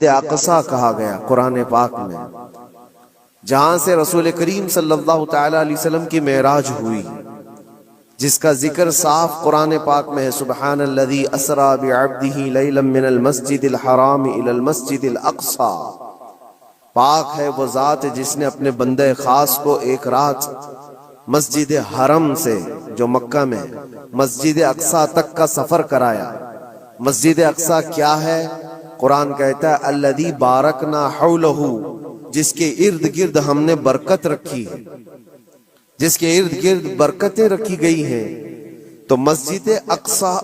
मस्जिद अक़सा कहा गया कुरान पाक में, जहां से रसूल करीम सल्लल्लाहु तआला अलैहि वसल्लम की मेराज हुई, जिसका जिक्र साफ कुरान पाक में है। सुब्हानल्लज़ी असरा बिअब्दिही लैलन मिनल मस्जिदिल हराम इलल मस्जिदिल अक़सा। पाक है वो ज़ात जिसने अपने बंदे खास को एक रात मस्जिद हरम से, जो मक्का में, मस्जिद अक़सा तक का सफर कराया। मस्जिद अक़सा क्या है? कुरान कहता है अल्लज़ी बारकना हौलहू, जिसके इर्द गिर्द हमने बरकत रखी है, जिसके इर्द गिर्द बरकतें रखी गई हैं। तो मस्जिद अक़सा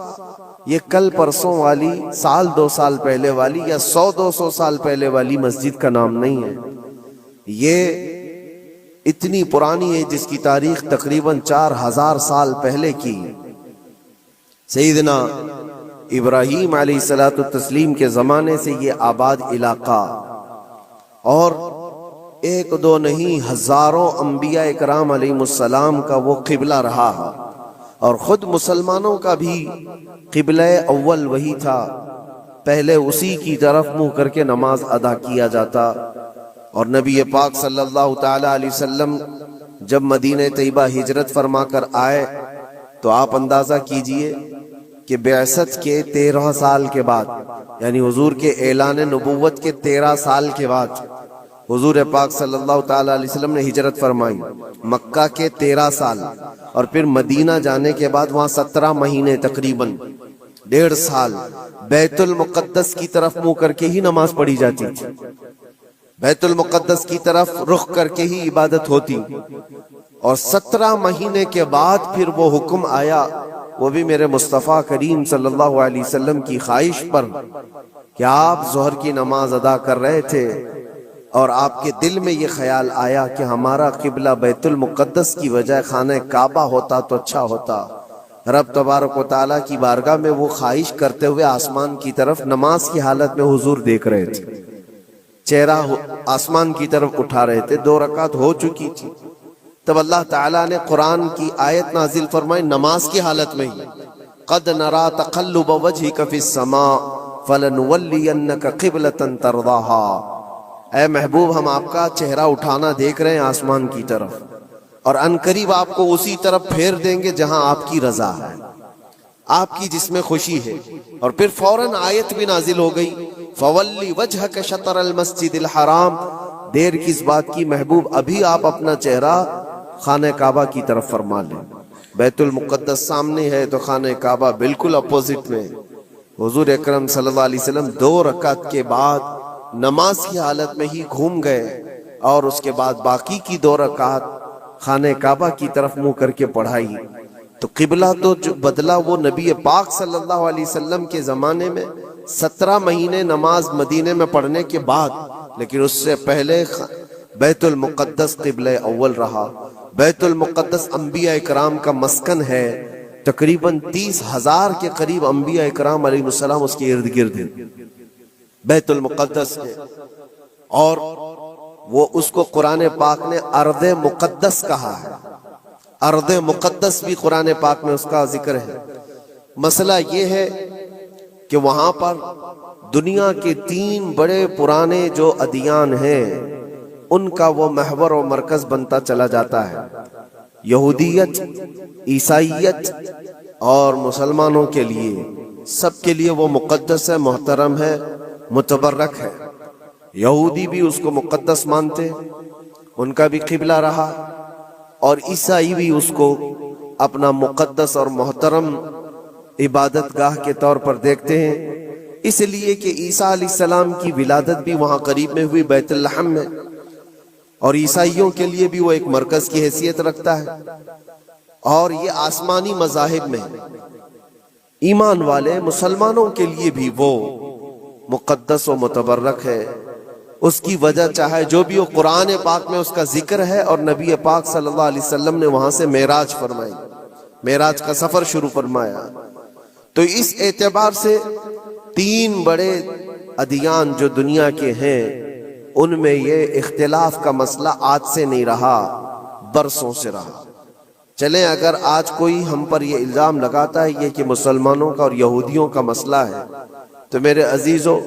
ये कल परसों वाली, साल 2 साल पहले वाली या 100-200 साल पहले वाली मस्जिद का नाम नहीं है। ये इतनी पुरानी है जिसकी तारीख तकरीबन 4000 साल पहले की। सैयदना इब्राहीम अलैहिस्सलातु तस्लीम के जमाने से ये आबाद इलाका, और 1-2 नहीं हजारों अंबिया इकराम अलैहिमुस्सलाम का वो किबला रहा है, और खुद मुसलमानों का भी किबला अव्वल वही था। पहले उसी की तरफ मुंह करके नमाज अदा किया जाता। और नबी पाक सल्लल्लाहु ताला अलैहि वसल्लम जब मदीने तैयबा हिजरत फरमा कर आए, तो आप अंदाजा कीजिए कि बेअसत के 13 साल के बाद, यानी हुजूर के ऐलान नबुव्वत के 13 साल के बाद हुजूर पाक सल्लल्लाहु ताला अलैहि वसल्लम ने हिजरत फरमाई। मक्का के 13 साल और फिर मदीना जाने के बाद वहां 17 महीने, तकरीबन 1.5 साल बैतुल मुक़द्दस की तरफ मुंह करके ही नमाज पढ़ी जाती थी, बैतुल मुक़द्दस की तरफ रुख करके ही इबादत होती। और 17 महीने के बाद फिर वो हुक्म आया, वो भी मेरे मुस्तफ़ा करीम सल्लल्लाहु अलैहि वसल्लम की ख्वाहिश पर, कि आप ज़ोहर की नमाज अदा कर रहे थे और आपके दिल में ये ख्याल आया कि हमारा किबला बैतुल मुक़द्दस की बजाय खाने काबा होता तो अच्छा होता। रब तबारक व तआला की बारगाह में वो ख्वाहिश करते हुए आसमान की तरफ नमाज की हालत में हुजूर देख रहे थे, चेहरा आसमान की तरफ उठा रहे थे। 2 रकात हो चुकी थी, तब अल्लाह ताला ने कुरान की आयत नाजिल फरमाई नमाज की हालत में ही, क़द नरा तक़ल्लुब वजहिक फ़िस समा फ़लनुवल्लियन्नक क़िबलतन तरज़ाहा। ऐ महबूब, हम आपका चेहरा उठाना देख रहे हैं आसमान की तरफ, और अनकरीब आपको उसी तरफ फेर देंगे जहां आपकी रजा है, आपकी जिसमें खुशी है। और फिर फौरन आयत भी नाजिल हो गई, फवल्ली वजहक शतरल मस्जिदिल हराम। देर किस बात की महबूब, अभी आप अपना चेहरा खाने काबा की तरफ फरमा लें। बैतुल मुक़द्दस सामने है तो खाने काबा बिल्कुल अपोजिट में। हुजूर अकरम सल्लल्लाहु अलैहि वसल्लम 2 रकात के बाद नमाज की हालत में ही घूम गए, और उसके बाद बाकी की 2 रकात खाने काबा की तरफ मुंह करके पढ़ाई। तो किबला तो जो बदला वो नबी पाक सल्लल्लाहु अलैहि वसल्लम के जमाने में 17 महीने नमाज मदीने में पढ़ने के बाद, लेकिन उससे पहले बैतुल मुक़द्दस किबला अव्वल रहा। बैतुल मुक़द्दस अंबिया इकराम का मस्कन है, तकरीबन 30,000 के करीब अंबिया इकराम अलैहिमुस्सलाम उसके इर्द गिर्द हैं, बैतुल मुक़द्दस है। और वो उसको कुरान पाक ने अर्ज़े मुक़द्दस कहा है, अर्ज़े मुक़द्दस भी कुरान पाक में उसका जिक्र है। मसला ये है कि वहां पर दुनिया के 3 बड़े पुराने जो अदियान हैं उनका वो महवर और मरकज बनता चला जाता है। यहूदियत, ईसाइयत और मुसलमानों के लिए, सबके लिए वो मुक़द्दस है, मोहतरम है, मुतबर्रक है। यहूदी भी उसको मुक़द्दस मानते, उनका भी किबला रहा, और ईसाई भी उसको अपना मुक़द्दस और मोहतरम इबादत गाह के तौर पर देखते हैं। इसलिए कि ईसा अलैहिस्सलाम की विलादत भी वहां करीब में हुई, बैतुल लहम में, और ईसाइयों के लिए भी वो एक मरकज की हैसियत रखता है। और ये आसमानी मज़ाहिब में ईमान वाले मुसलमानों के लिए भी वो मुक़द्दस व मुतबर्रक है। उसकी वजह चाहे जो भी हो, कुरान पाक में उसका जिक्र है, और नबी पाक सल्लल्लाहु अलैहि वसल्लम ने वहां से मेराज फरमाई, मेराज का सफर शुरू फरमाया। तो इस एतबार से 3 बड़े अदियान जो दुनिया के हैं उनमें ये इख्तिलाफ का मसला आज से नहीं रहा, बरसों से रहा। चले, अगर आज कोई हम पर ये इल्जाम लगाता है ये कि मुसलमानों का और यहूदियों का मसला है, तो मेरे अजीजों,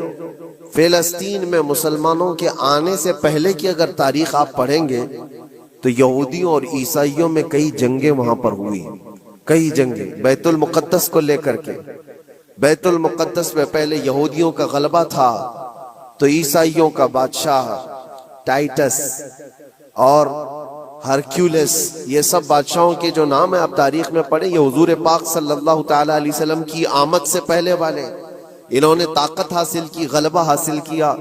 फिलिस्तीन में मुसलमानों के आने से पहले की अगर तारीख आप पढ़ेंगे तो यहूदियों और ईसाइयों में कई जंगें वहां पर हुई, कई जंगें बैतुल मुक़द्दस को लेकर के। बैतुल मुक़द्दस में पहले यहूदियों का गलबा था, तो ईसाइयों का बादशाह टाइटस और हरक्यूलिस, ये सब बादशाहों के जो नाम है आप तारीख में पढ़े, ये हुजूर पाक सल्लल्लाहु ताला अलैहि वसल्लम की आमद से पहले वाले। इन्होंने ताकत हासिल की, गलबा हासिल किया।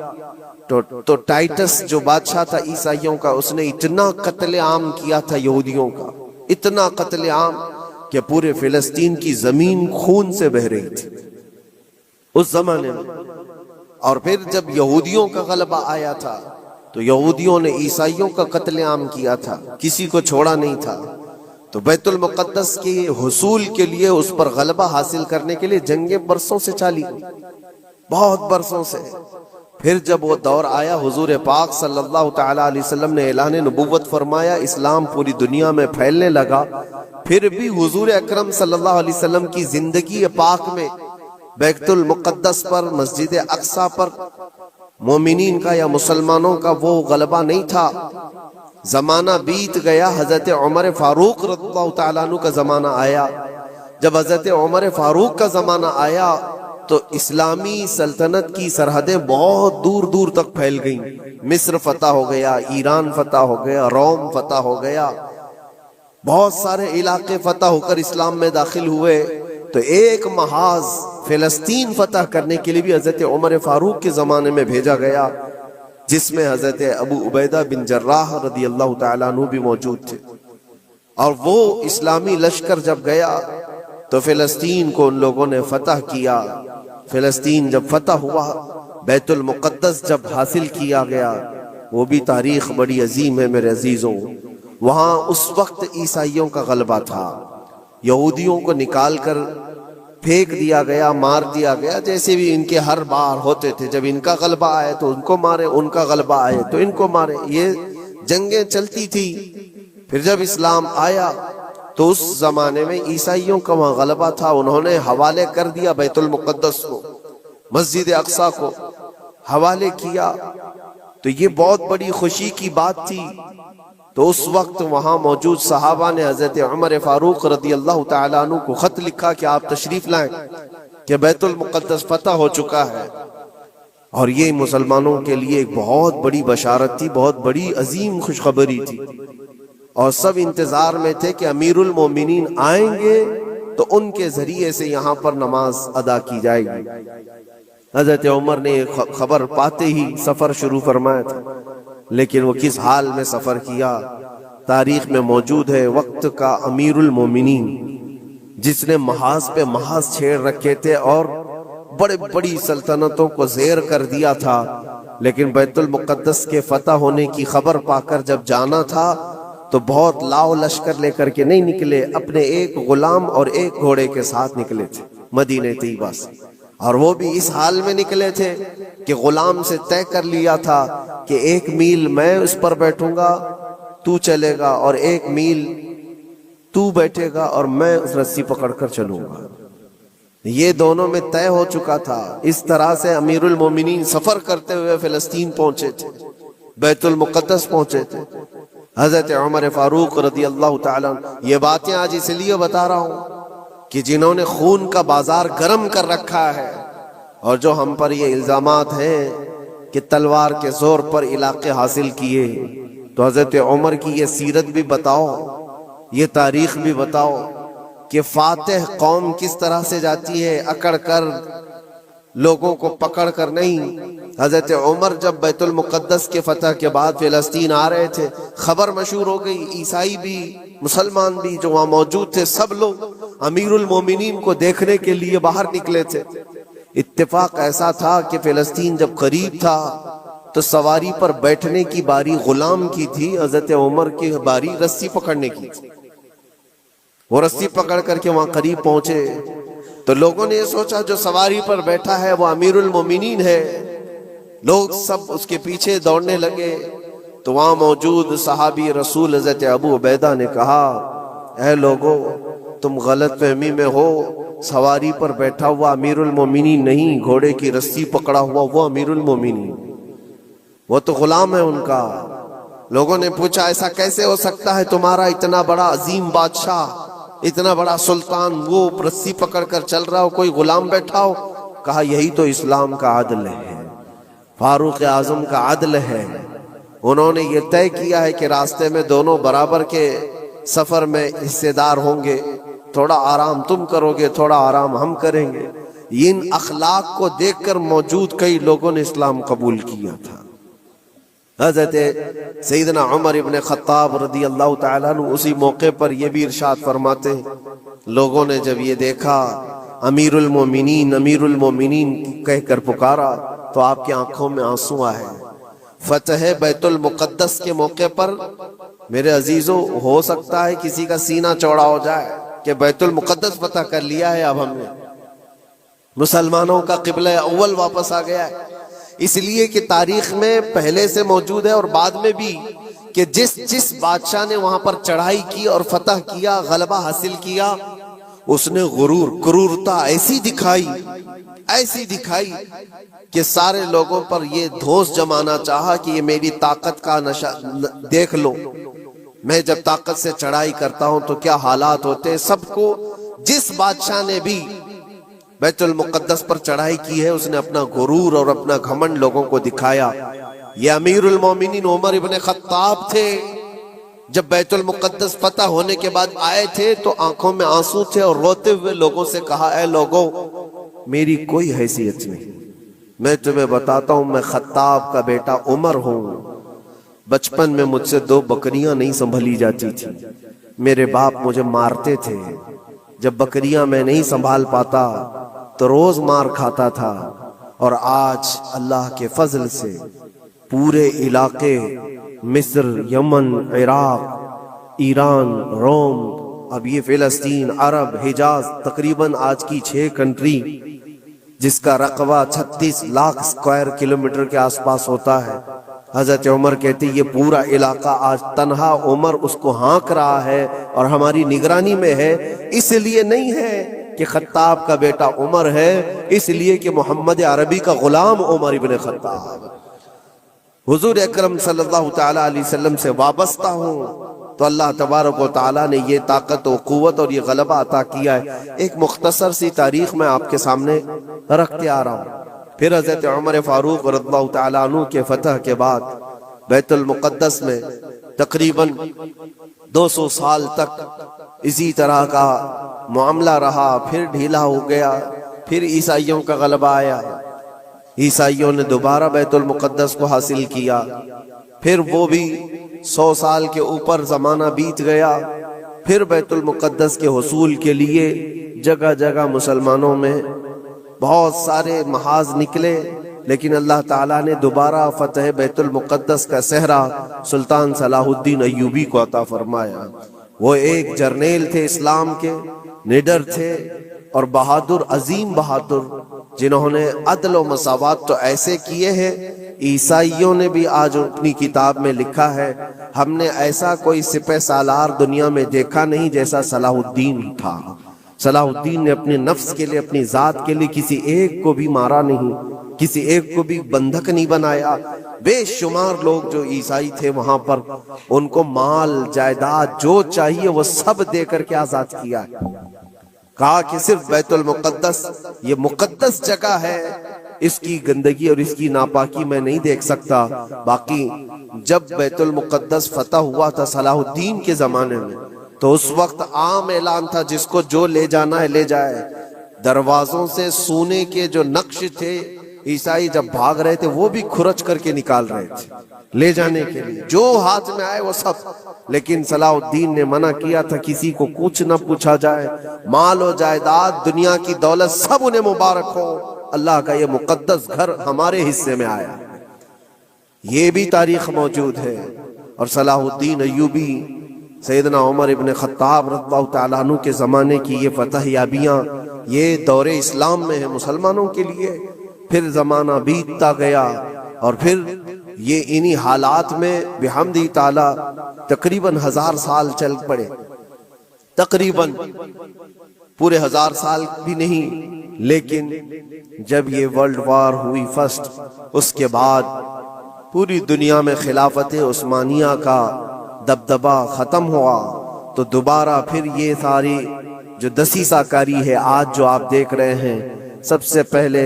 तो टाइटस जो बादशाह था ईसाइयों का, उसने इतना कत्ले आम किया था यहूदियों का, इतना कत्ले आम कि पूरे फिलिस्तीन की जमीन खून से बह रही थी उस जमाने में। और फिर जब यहूदियों का गलबा आया था तो यहूदियों ने ईसाइयों का कत्लेआम किया था, किसी को छोड़ा नहीं था। तो बैतुल मुक़द्दस के हुसूल के लिए, उस पर गलबा हासिल करने के लिए जंगें बरसों से चाली, बहुत बरसों से। फिर जब वो दौर आया, हुजूर पाक सल्लल्लाहु ताला अलैहि वसल्लम ने ऐलान नबुव्वत फरमाया, इस्लाम पूरी दुनिया में फैलने लगा। फिर भी हुजूर अकरम सल्लल्लाहु अलैहि वसल्लम की जिंदगी पाक में बैतुल मुक़द्दस पर, मस्जिद अक्सा पर मोमिनीन का या मुसलमानों का वो गलबा नहीं था। जमाना बीत गया, हजरत उमर फारूक रज़ियल्लाहु ताला अन्हु का जमाना आया। जब हजरत उमर फारूक का जमाना आया तो इस्लामी सल्तनत की सरहदें बहुत दूर दूर तक फैल गईं। मिस्र फतह हो गया, ईरान फतह हो गया, रोम फतह हो गया, बहुत सारे इलाके फतह होकर इस्लाम में दाखिल हुए। तो एक महाज फिलिस्तीन फतह करने के लिए भी हजरत उमर फारूक के जमाने में भेजा गया, जिसमें हजरत अबू उबैदा बिन जर्राह रदियल्लाहु ताला अन्हु भी मौजूद थे। और वो इस्लामी लश्कर जब गया तो फिलिस्तीन को उन लोगों ने फतह किया। फिलिस्तीन जब फतह हुआ, बैतुल मुक़द्दस जब हासिल किया गया, वो भी तारीख बड़ी अजीम है मेरे अजीजों। वहां उस वक्त ईसाइयों का गलबा था, यहूदियों को निकाल कर फेंक दिया गया, मार दिया गया, जैसे भी इनके हर बार होते थे। जब इनका गलबा आए तो उनको मारे, उनका गलबा आए तो इनको मारे, ये जंगें चलती थी। फिर जब इस्लाम आया तो उस जमाने में ईसाइयों का वहां गलबा था, उन्होंने हवाले कर दिया बैतुल मुक़द्दस को, मस्जिद अक्सा को हवाले किया। तो ये बहुत बड़ी खुशी की बात थी। तो उस वक्त वहां मौजूद सहाबा ने हजरत उमर फारूक रदियल्लाहु ताला अन्हु को खत लिखा कि आप तशरीफ लाएं कि बैतुल मुक़द्दस फतह हो चुका है। और ये मुसलमानों के लिए एक बहुत बड़ी बशारत थी, बहुत बड़ी अजीम खुशखबरी थी। और सब इंतजार में थे कि अमीरुल मोमिनीन आएंगे तो उनके जरिए से यहाँ पर नमाज अदा की जाएगी। हजरत उमर ने खबर पाते ही सफर शुरू फरमाया था, लेकिन वो किस हाल में सफर किया तारीख में मौजूद है। वक्त का अमीरुल मोमिनीन जिसने महाज पे महाज छेड़ रखे थे और बड़े बड़ी सल्तनतों को ज़ेर कर दिया था, लेकिन बैतुल मुक़द्दस के फतह होने की खबर पाकर जब जाना था तो बहुत लाव लश्कर लेकर के नहीं निकले, अपने एक गुलाम और एक घोड़े के साथ निकले थे मदीने तैयबा से। और वो भी इस हाल में निकले थे कि गुलाम से तय कर लिया था कि 1 मील मैं उस पर बैठूंगा, तू चलेगा, और 1 मील तू बैठेगा और मैं उस रस्सी पकड़कर चलूंगा। ये दोनों में तय हो चुका था। इस तरह से अमीरुल मोमिनीन सफर करते हुए फिलिस्तीन पहुंचे थे, बैतुल मुक़द्दस पहुंचे थे। हजरत उमर फारूक रदियल्लाहु ताला, ये बातें आज इसलिए बता रहा हूं कि जिन्होंने खून का बाजार गर्म कर रखा है और जो हम पर ये इल्जामात हैं कि तलवार के जोर पर इलाके हासिल किए, तो हजरत उमर की ये सीरत भी बताओ, ये तारीख भी बताओ कि फातिह कौम किस तरह से जाती है, अकड़ कर, लोगों को पकड़ कर नहीं। हजरत उमर जब बैतुल मुक़द्दस के फतह के बाद फिलिस्तीन आ रहे थे, खबर मशहूर हो गई, ईसाई भी मुसलमान भी जो वहां मौजूद थे सब लोग अमीरुल मोमिनीन को देखने के लिए बाहर निकले थे। इत्तेफाक ऐसा था कि फिलिस्तीन जब करीब था तो सवारी पर बैठने की बारी गुलाम की थी, हजरत उमर की बारी रस्सी पकड़ने की थी। वो रस्सी पकड़ करके वहां करीब पहुंचे तो लोगों ने ये सोचा जो सवारी पर बैठा है वो अमीरुल मोमिनीन है। लोग सब उसके पीछे दौड़ने लगे तो वहां मौजूद सहाबी रसूल हजरत अबू उबैदा ने कहा, ऐ लोगो, तुम गलत फहमी में हो, सवारी पर बैठा हुआ अमीरुल मोमिनीन नहीं, घोड़े की रस्सी पकड़ा हुआ वो अमीरुल मोमिनीन, वो तो गुलाम है उनका। लोगों ने पूछा ऐसा कैसे हो सकता है, तुम्हारा इतना बड़ा अजीम बादशाह, इतना बड़ा सुल्तान, वो रस्सी पकड़ कर चल रहा हो, कोई गुलाम बैठा हो? कहा यही तो इस्लाम का आदल है, फारूक आजम का आदल है। उन्होंने ये तय किया है कि रास्ते में दोनों बराबर के सफर में हिस्सेदार होंगे, थोड़ा आराम तुम करोगे, थोड़ा आराम हम करेंगे। इन अखलाक को देखकर मौजूद कई लोगों ने इस्लाम कबूल किया था। हज़रत सैयदना उमर इब्न खत्ताब रदी अल्लाह तआला अन्हु उसी मौके पर यह भी इरशाद फरमाते, लोगों ने जब ये देखा अमीरुल मोमिनीन कहकर पुकारा तो आपकी आंखों में आंसू आए। फतह बैतुल मुकद्दस के मौके पर मेरे अजीजों, हो सकता है किसी का सीना चौड़ा हो जाए कि बैतुल मुकद्दस फतह कर लिया है, अब हमने मुसलमानों का क़िबला अव्वल वापस आ गया है। इसलिए कि तारीख में पहले से मौजूद है और बाद में भी कि जिस बादशाह ने वहां पर चढ़ाई की और फतह किया, गलबा हासिल किया, उसने क्रूरता ऐसी दिखाई कि सारे लोगों पर ये धोस जमाना चाहा कि ये मेरी ताकत का नशा देख लो, मैं जब ताकत से चढ़ाई करता हूं तो क्या हालात होते हैं। सबको, जिस बादशाह ने भी बैतुल मुकद्दस पर चढ़ाई की है उसने अपना गुरूर और अपना घमंड लोगों को दिखाया। ये अमीरुल मोमिनीन उमर इब्न खत्ताब थे, जब बैतुल मुकद्दस फतह होने के बाद आए थे तो आंखों में आंसू थे और रोते हुए लोगों से कहा, ऐ लोगों, मेरी कोई हैसियत नहीं, मैं तुम्हें बताता हूं, मैं खत्ताब का बेटा उमर हूं। बचपन में मुझसे 2 बकरियां नहीं संभली जाती थी, मेरे बाप मुझे मारते थे, जब बकरियां मैं नहीं संभाल पाता तो रोज मार खाता था। और आज अल्लाह के फजल से पूरे इलाके मिस्र, यमन, इराक, ईरान, रोम, अब ये फिलिस्तीन, अरब, हिजाज, तकरीबन आज की 6 कंट्री जिसका रकबा 36 लाख स्क्वायर किलोमीटर के आसपास होता है। हजरत उमर कहते ये पूरा इलाका आज तन्हा उमर उसको हाँक रहा है और हमारी निगरानी में है। इसलिए नहीं है कि खत्ताब का बेटा उमर है, इसलिए कि मोहम्मद अरबी का गुलाम उमर इब्न खत्ताब हुजूर अकरम सल्लल्लाहु तआला अलैहि वसल्लम से वाबस्ता हूँ, तो अल्लाह तबारक व तआला ने ये ताकत और कुव्वत और ये गलबा अता किया है। एक मुख्तसर सी तारीख में आपके सामने रखते आ रहा हूँ। फिर हज़रत उमर फारूक रज़ियल्लाहु तआला अन्हु के फतह के बाद बैतुल मुक़द्दस में तकरीबन 200 साल तक इसी तरह का मामला रहा। फिर ढीला हो गया, फिर ईसाइयों का गलबा आया, ईसाइयों ने दोबारा बैतुल मुक़द्दस को हासिल किया। फिर वो भी 100 साल के ऊपर जमाना बीत गया। फिर बैतुल मुक़द्दस के हुसूल के लिए जगह जगह मुसलमानों में बहुत सारे महाज निकले, लेकिन अल्लाह ताला ने दोबारा फतह बैतुल मुक़द्दस का सहरा सुल्तान सलाहुद्दीन अय्यूबी को अता फरमाया। वो एक जर्नेल थे, इस्लाम के निडर थे और बहादुर, अजीम बहादुर, जिन्होंने अदल व मसावात तो ऐसे किए हैं। ईसाइयों ने भी आज अपनी किताब में लिखा है, हमने ऐसा कोई सिपह सालार दुनिया में देखा नहीं जैसा सलाहुद्दीन था। सलाहुद्दीन ने अपने नफ्स के लिए, अपनी जात के लिए किसी एक को भी मारा नहीं, किसी एक को भी बंधक नहीं बनाया। बेशुमार लोग जो ईसाई थे वहां पर, उनको माल जायदाद जो चाहिए वो सब देकर के आजाद किया। कहा कि सिर्फ बैतुल मुक़द्दस, ये मुक़द्दस जगह है, इसकी गंदगी और इसकी नापाकी मैं नहीं देख सकता। बाकी जब बैतुल मुक़द्दस फतह हुआ था सलाहुद्दीन के जमाने में, तो उस वक्त आम ऐलान था, जिसको जो ले जाना है ले जाए। दरवाजों से सोने के जो नक्श थे, ईसाई जब भाग रहे थे वो भी खुरच करके निकाल रहे थे ले जाने के लिए, जो हाथ में आए वो सब। लेकिन सलाहुद्दीन ने मना किया था, किसी को कुछ न पूछा जाए, माल और जायदाद, दुनिया की दौलत सब उन्हें मुबारक हो, अल्लाह का ये मुकद्दस घर हमारे हिस्से में आया। ये भी तारीख मौजूद है। और सलाहुद्दीन अय्यूबी, सैयदना उमर इब्न खत्ताब रज़ियल्लाहु तआला अन्हु के ज़माने की ये फतह याबियाँ, ये दौरे इस्लाम में है मुसलमानों के लिए। फिर ज़माना बीतता गया और फिर ये इन्हीं हालात में बिहम्दी ताला तकरीबन 1000 साल चल पड़े। तकरीबन पूरे 1000 साल भी नहीं। लेकिन जब ये वर्ल्ड वॉर हुई फर्स्ट, उसके बाद पूरी दुनिया में खिलाफत उस्मानिया का दबदबा खत्म हुआ, तो दोबारा फिर ये सारी जो दसीसाकारी है आज जो आप देख रहे हैं, सबसे पहले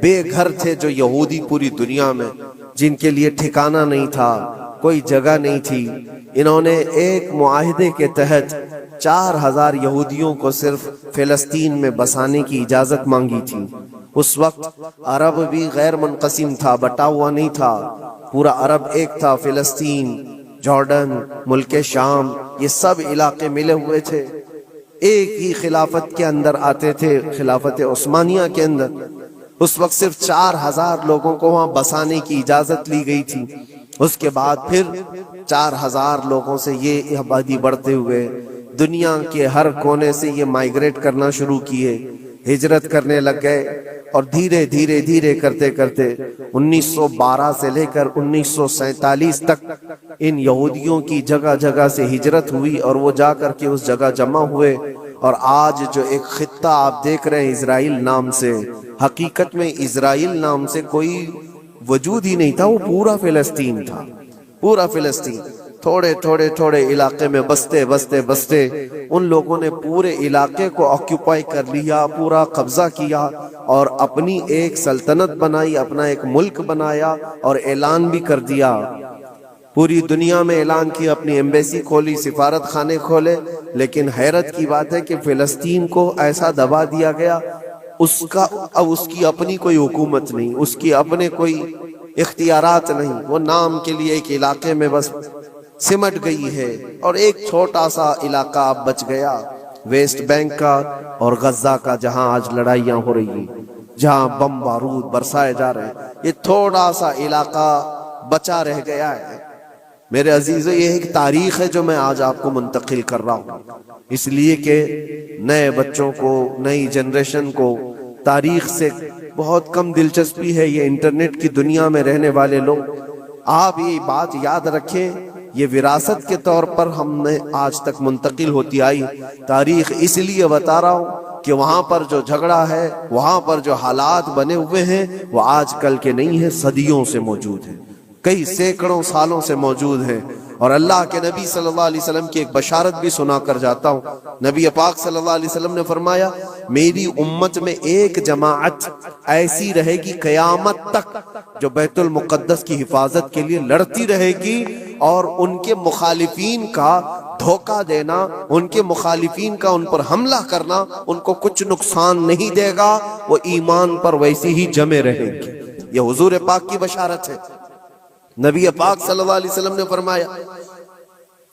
बेघर थे जो यहूदी पूरी दुनिया में, जिनके लिए ठिकाना नहीं था, कोई जगह नहीं थी। इन्होंने एक मुआहिदे के तहत 4000 यहूदियों को सिर्फ फिलिस्तीन में बसाने की इजाजत मांगी थी। उस वक्त अरब भी गैर मुनक़सिम था, बटा हुआ नहीं था, पूरा अरब एक था। फिलिस्तीन, जॉर्डन, मुल्क शाम, ये सब इलाके मिले हुए थे, एक ही खिलाफत के अंदर आते थे, खिलाफत उस्मानिया के अंदर। उस वक्त सिर्फ 4000 लोगों को वहां बसाने की इजाजत ली गई थी। उसके बाद फिर 4000 लोगों से ये आबादी बढ़ते हुए दुनिया के हर कोने से ये माइग्रेट करना शुरू किए, हिजरत करने लग गए। और धीरे धीरे धीरे करते करते 1912 से लेकर 1947 तक इन यहूदियों की जगह जगह से हिजरत हुई और वो जाकर के उस जगह जमा हुए। और आज जो एक खित्ता आप देख रहे हैं इजराइल नाम से, हकीकत में इजराइल नाम से कोई वजूद ही नहीं था, वो पूरा फिलिस्तीन था, पूरा फिलिस्तीन। थोड़े थोड़े थोड़े इलाके में बसते बसते बसते उन लोगों ने पूरे इलाके को ऑक्यूपाई कर लिया, पूरा कब्जा किया और अपनी एक सल्तनत बनाई, अपना एक मुल्क बनाया और ऐलान भी कर दिया, पूरी दुनिया में ऐलान किया, अपनी एम्बेसी खोली, सिफारत खाने खोले। लेकिन हैरत की बात है कि फिलिस्तीन को ऐसा दबा दिया गया, उसका अब उसकी अपनी कोई हुकूमत नहीं, उसकी अपने कोई इख्तियारात नहीं, वो नाम के लिए एक इलाके में बस सिमट गई है। और एक छोटा सा इलाका अब बच गया वेस्ट बैंक का और गजा का, जहां आज लड़ाइयां हो रही हैं, जहां बम बारूद बरसाए जा रहे हैं, ये थोड़ा सा इलाका बचा रह गया है। मेरे अजीजों, ये एक तारीख है जो मैं आज आपको मुंतकिल कर रहा हूं, इसलिए कि नए बच्चों को, नई जनरेशन को तारीख से बहुत कम दिलचस्पी है। ये इंटरनेट की दुनिया में रहने वाले लोग, आप ये बात याद रखें, ये विरासत के तौर पर हमने आज तक मुंतकिल होती आई तारीख। इसलिए बता रहा हूं कि वहां पर जो झगड़ा है, वहां पर जो हालात बने हुए हैं, वो आजकल के नहीं है, सदियों से मौजूद है, कई सैकड़ों सालों से मौजूद है। और अल्लाह के नबी सल्लल्लाहु अलैहि वसल्लम की एक बशारत भी सुना कर जाता हूँ। नबी पाक सल्लल्लाहु अलैहि वसल्लम ने फरमाया, मेरी उम्मत में एक जमाअत ऐसी रहेगी कयामत तक जो बैतुल मुकद्दस की हिफाजत के लिए लड़ती रहेगी, और उनके मुखालिफीन का धोखा देना, उनके मुखालिफीन का उन पर हमला करना उनको कुछ नुकसान नहीं देगा, वो ईमान पर वैसे ही जमे रहेंगे। ये हुजूर पाक की बशारत है। नबी पाक सल्लल्लाहु अलैहि वसल्लम ने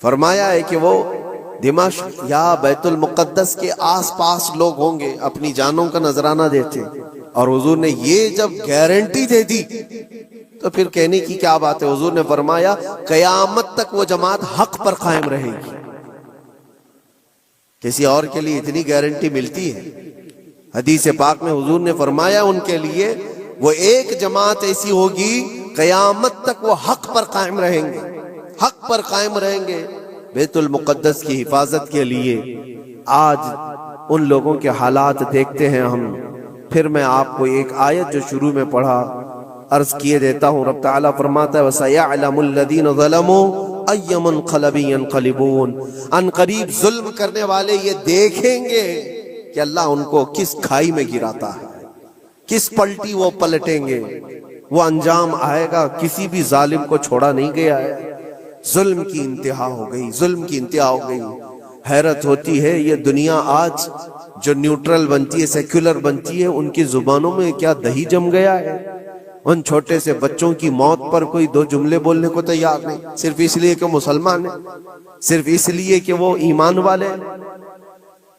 फरमाया है कि वो दिमाश्क या बैतुल मुकद्दस के आसपास लोग होंगे, अपनी जानों का नजराना देते। और हुजूर ने ये जब गारंटी दे दी तो फिर कहने की क्या बात है। हुजूर ने फरमाया, कयामत तक वो जमात हक पर कायम रहेगी। किसी और के लिए इतनी गारंटी मिलती है? हदीस पाक में हुजूर ने फरमाया, उनके लिए वो एक जमात ऐसी होगी कयामत तक वो हक पर कायम रहेंगे, हक पर कायम रहेंगे बैतुल मुकद्दस की हिफाजत के लिए। आज उन लोगों के हालात देखते हैं हम। फिर मैं आपको एक आयत जो शुरू में पढ़ा अर्ज किए देता हूँ। रब ताला फरमाता है, वसयअलमुल लदीन ज़लमू अय्य मुनक़लिबिन यनक़लिबून। अनक़रीब जुल्म करने वाले ये देखेंगे कि अल्लाह उनको किस खाई में गिराता है, किस पलटी वो पलटेंगे। वो अंजाम आएगा, किसी भी जालिम को छोड़ा नहीं गया है। जुल्म की इंतहा हो गई, जुल्म की इंतहा हो गई। हैरत होती है, ये दुनिया आज जो न्यूट्रल बनती है, सेक्युलर बनती है, उनकी जुबानों में क्या दही जम गया है। उन छोटे से बच्चों की मौत पर कोई दो जुमले बोलने को तैयार नहीं, सिर्फ इसलिए कि मुसलमान है, सिर्फ इसलिए कि वो ईमान वाले हैं।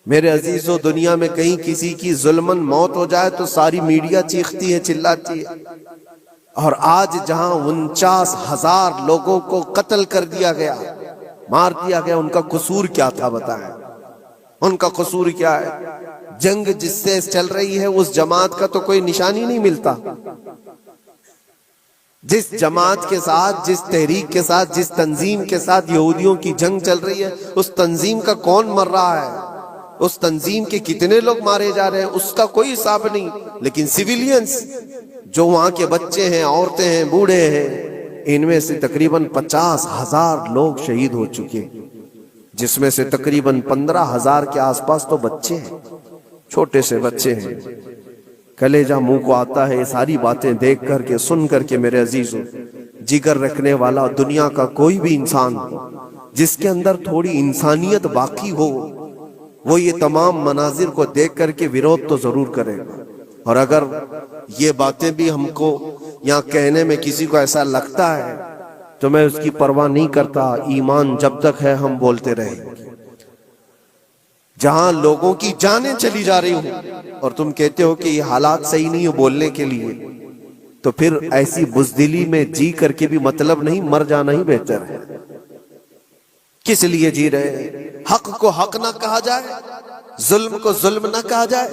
मेरे अजीजों, दुनिया में कहीं किसी की जुल्मन मौत हो जाए तो सारी मीडिया चीखती है, चिल्लाती है। और आज जहां 49,000 लोगों को कत्ल कर दिया गया, मार दिया गया, उनका कसूर क्या था बताएं? उनका कसूर क्या है? जंग जिससे चल रही है उस जमात का तो कोई निशानी नहीं मिलता। जिस जमात के साथ, जिस तहरीक के साथ, जिस तंजीम के साथ यहूदियों की जंग चल रही है, उस तंजीम का कौन मर रहा है? उस तंजीम के कितने लोग मारे जा रहे हैं उसका कोई हिसाब नहीं, लेकिन सिविलियंस जो वहां के बच्चे हैं, औरतें हैं, बूढ़े हैं, इनमें से तकरीबन 50,000 लोग शहीद हो चुके, जिसमें से तकरीबन 15,000 के आसपास तो बच्चे हैं, छोटे से बच्चे हैं। कलेजा मुंह को आता है ये सारी बातें देख करके, सुन करके। मेरे अजीजों, जिगर रखने वाला दुनिया का कोई भी इंसान जिसके अंदर थोड़ी इंसानियत बाकी हो, वो ये तमाम मनाजिर को देख करके विरोध तो जरूर करेगा। और अगर ये बातें भी हमको यहाँ कहने में किसी को ऐसा लगता है तो मैं उसकी परवाह नहीं करता। ईमान जब तक है हम बोलते रहेंगे। जहां लोगों की जानें चली जा रही हो और तुम कहते हो कि ये हालात सही नहीं हो बोलने के लिए, तो फिर ऐसी बुज़दिली में जी करके भी मतलब नहीं, मर जाना ही बेहतर है। किस लिए जी रहे हैं? हक को हक ना कहा जाए, जुल्म को जुल्म ना कहा जाए?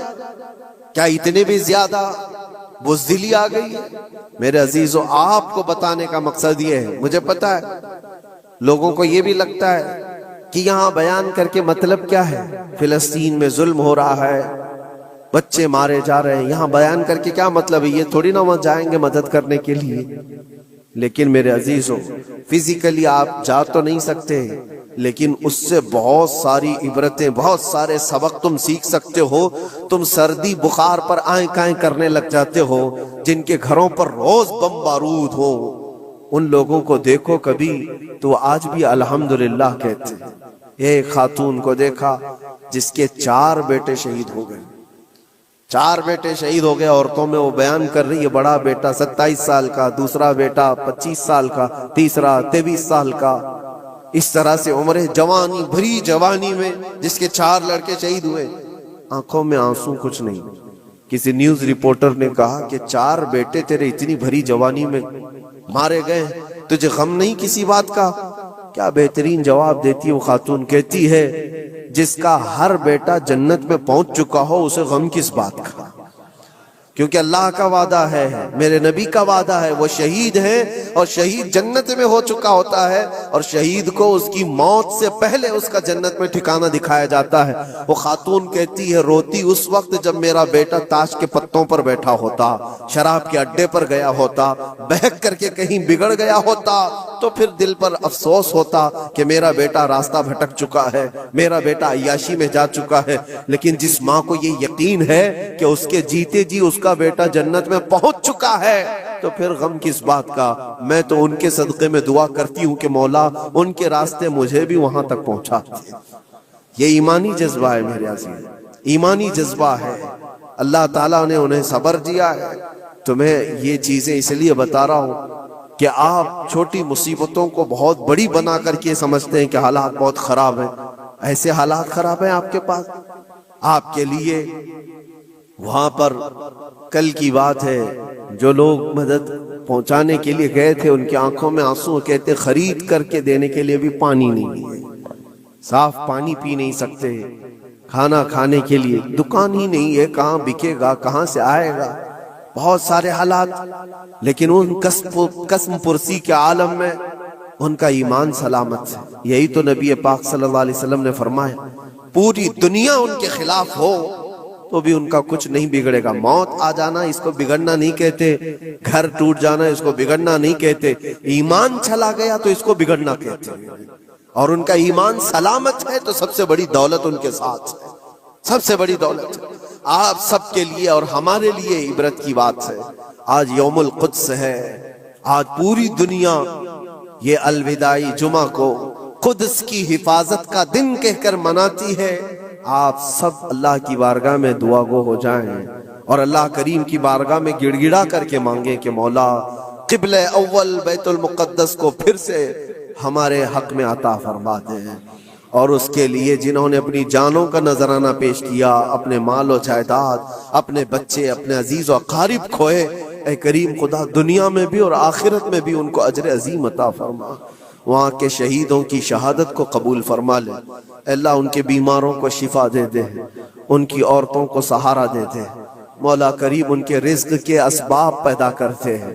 क्या इतने भी ज्यादा बुज़दिली आ गई है? मेरे अजीजों, आपको बताने का मकसद ये है, मुझे पता है लोगों को ये भी लगता है कि यहां बयान करके मतलब क्या है, फिलिस्तीन में जुल्म हो रहा है, बच्चे मारे जा रहे हैं, यहां बयान करके क्या मतलब है? ये थोड़ी ना वहां जाएंगे मदद करने के लिए। लेकिन मेरे अजीजों, फिजिकली आप जा तो नहीं सकते, लेकिन उससे बहुत सारी इबरतें, बहुत सारे सबक तुम सीख सकते हो। तुम सर्दी बुखार पर आए काएं करने लग जाते हो, जिनके घरों पर रोज बम बारूद हो, उन लोगों को देखो कभी तो आज भी अल्हम्दुलिल्लाह कहते हैं। एक खातून को देखा जिसके 4 बेटे शहीद हो गए, 4 बेटे शहीद हो गए। औरतों में वो बयान कर रही है, बड़ा बेटा 27 साल का, दूसरा बेटा 25 साल का, तीसरा 23 साल का। इस तरह से उम्र जवानी, भरी जवानी में जिसके 4 लड़के शहीद हुए, आंखों में आंसू कुछ नहीं। किसी न्यूज रिपोर्टर ने कहा कि 4 बेटे तेरे इतनी भरी जवानी में मारे गए, तुझे गम नहीं किसी बात का? क्या बेहतरीन जवाब देती है वो खातून, कहती है जिसका हर बेटा जन्नत में पहुंच चुका हो उसे गम किस बात का? क्योंकि अल्लाह का वादा है, मेरे नबी का वादा है, वो शहीद है और शहीद जन्नत में हो चुका होता है, और शहीद को उसकी मौत से पहले उसका जन्नत में ठिकाना दिखाया जाता है। वो खातून कहती है, रोती उस वक्त जब मेरा बेटा ताश के पत्तों पर बैठा होता, शराब के अड्डे पर गया होता, बहक करके कहीं बिगड़ गया होता, तो फिर दिल पर अफसोस होता कि मेरा बेटा रास्ता भटक चुका है, मेरा बेटा अय्याशी में जा चुका है। लेकिन जिस माँ को ये यकीन है कि उसके जीते जी उसका बेटा जन्नत में पहुंच चुका है, तो फिर गम किस बात का? मैं तो उनके सदक़े में दुआ करती हूँ कि मौला उनके रास्ते मुझे भी वहां तक पहुंचा दे। ये ईमानी जज्बा है मेरे अज़ीज़, ईमानी जज्बा है। अल्लाह ताला ने उन्हें सब्र दिया है। तो मैं ये चीजें इसलिए बता रहा हूँ कि आप छोटी मुसीबतों को बहुत बड़ी बना करके समझते हैं कि हालात बहुत खराब हैं। ऐसे हालात खराब हैं आपके पास, आपके लिए। वहां पर कल की बात है, जो लोग मदद पहुंचाने के लिए गए थे उनकी आंखों में आंसू, कहते खरीद करके देने के लिए भी पानी नहीं है, साफ पानी पी नहीं सकते, खाना खाने के लिए दुकान ही नहीं है, कहाँ बिकेगा, कहाँ से आएगा, बहुत सारे हालात। लेकिन उन कसम पुरसी के आलम में उनका ईमान सलामत है। यही तो नबी पाक सल्लल्लाहु अलैहि वसल्लम ने फरमाया, पूरी दुनिया उनके खिलाफ हो तो भी उनका कुछ नहीं बिगड़ेगा। मौत आ जाना इसको बिगड़ना नहीं कहते, घर टूट जाना इसको बिगड़ना नहीं कहते, ईमान चला गया तो इसको बिगड़ना कहते। और उनका ईमान सलामत है तो सबसे बड़ी दौलत उनके साथ है, सबसे बड़ी दौलत है। आप सबके लिए और हमारे लिए इबरत की बात है। आज यौमुल कुद्स है, आज पूरी दुनिया ये अलविदाई जुमा को कुद्स की हिफाजत का दिन कहकर मनाती है। आप सब अल्लाह की बारगाह में दुआ गो हो जाएं और अल्लाह करीम की बारगाह में गिड़गिड़ा करके मांगे कि मौला क़िबले अव्वल बैतुल मुक़द्दस को फिर से हमारे हक में अता फरमा दें। और उसके लिए जिन्होंने अपनी जानों का नजराना पेश किया, अपने माल और जायदाद, अपने बच्चे, अपने अजीज और अकारिब खोए, ऐ करीम खुदा दुनिया में भी और आखिरत में भी उनको अजर अजीम अता फरमा। वहाँ के शहीदों की शहादत को कबूल फरमा ले अल्लाह, उनके बीमारों को शिफा दे दे, उनकी औरतों को सहारा दे दे मौला करीम, उनके रिज्क के असबाब पैदा करते हैं।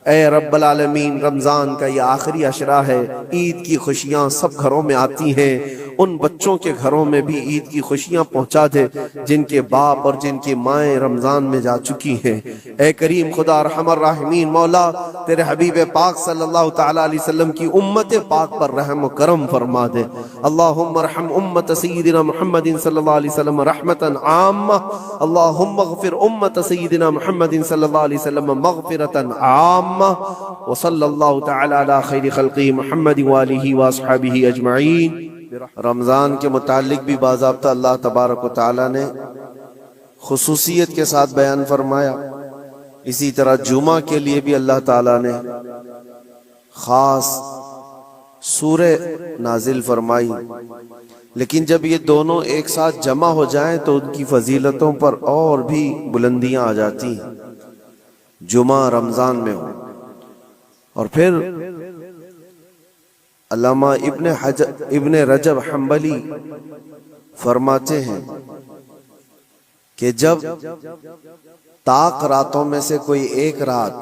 ऐ रब्बल आलमीन, रमजान का ये आखिरी अशरा है, ईद की खुशियाँ सब घरों में आती हैं उन बच्चों के घरों में भी ईद की खुशियां पहुंचा दे जिनके बाप और जिनकी माएँ रमजान में जा चुकी हैं। ए करीम खुदा रहमर राहिमीन मौला, तेरे हबीब पाक सल्लल्लाहु तआला अलैहि वसल्लम की उम्मत पाक पर रहम करम फरमा दे। अल्लाहुम्मा रहम उम्मत सय्यिदिना मुहम्मदिन सल्लल्लाहु अलैहि वसल्लम रहमतन आम्मा। अल्लाहुम्मा अग़फिर उम्मत सय्यिदिना मुहम्मदिन सल्लल्लाहु अलैहि वसल्लम मग़फ़िरतन आम्मा। व सल्लल्लाहु तआला अला खैरि खल्क़ि मुहम्मद व आलिहि व अस्हाबिहि अजमईन। रमज़ान के मुतालिक भी बाज़ाब्ता अल्लाह तबारक व तआला ने खुसूसियत के साथ बयान फरमाया। इसी तरह जुमा के लिए भी अल्लाह ताला ने खास सूरे नाजिल फरमाई। लेकिन जब ये दोनों एक साथ जमा हो जाएं तो उनकी फजीलतों पर और भी बुलंदियां आ जाती हैं। जुमा रमजान में हो और फिर अल्लामा इब्ने रजब हम्बली फरमाते हैं कि जब ताक रातों में से कोई एक रात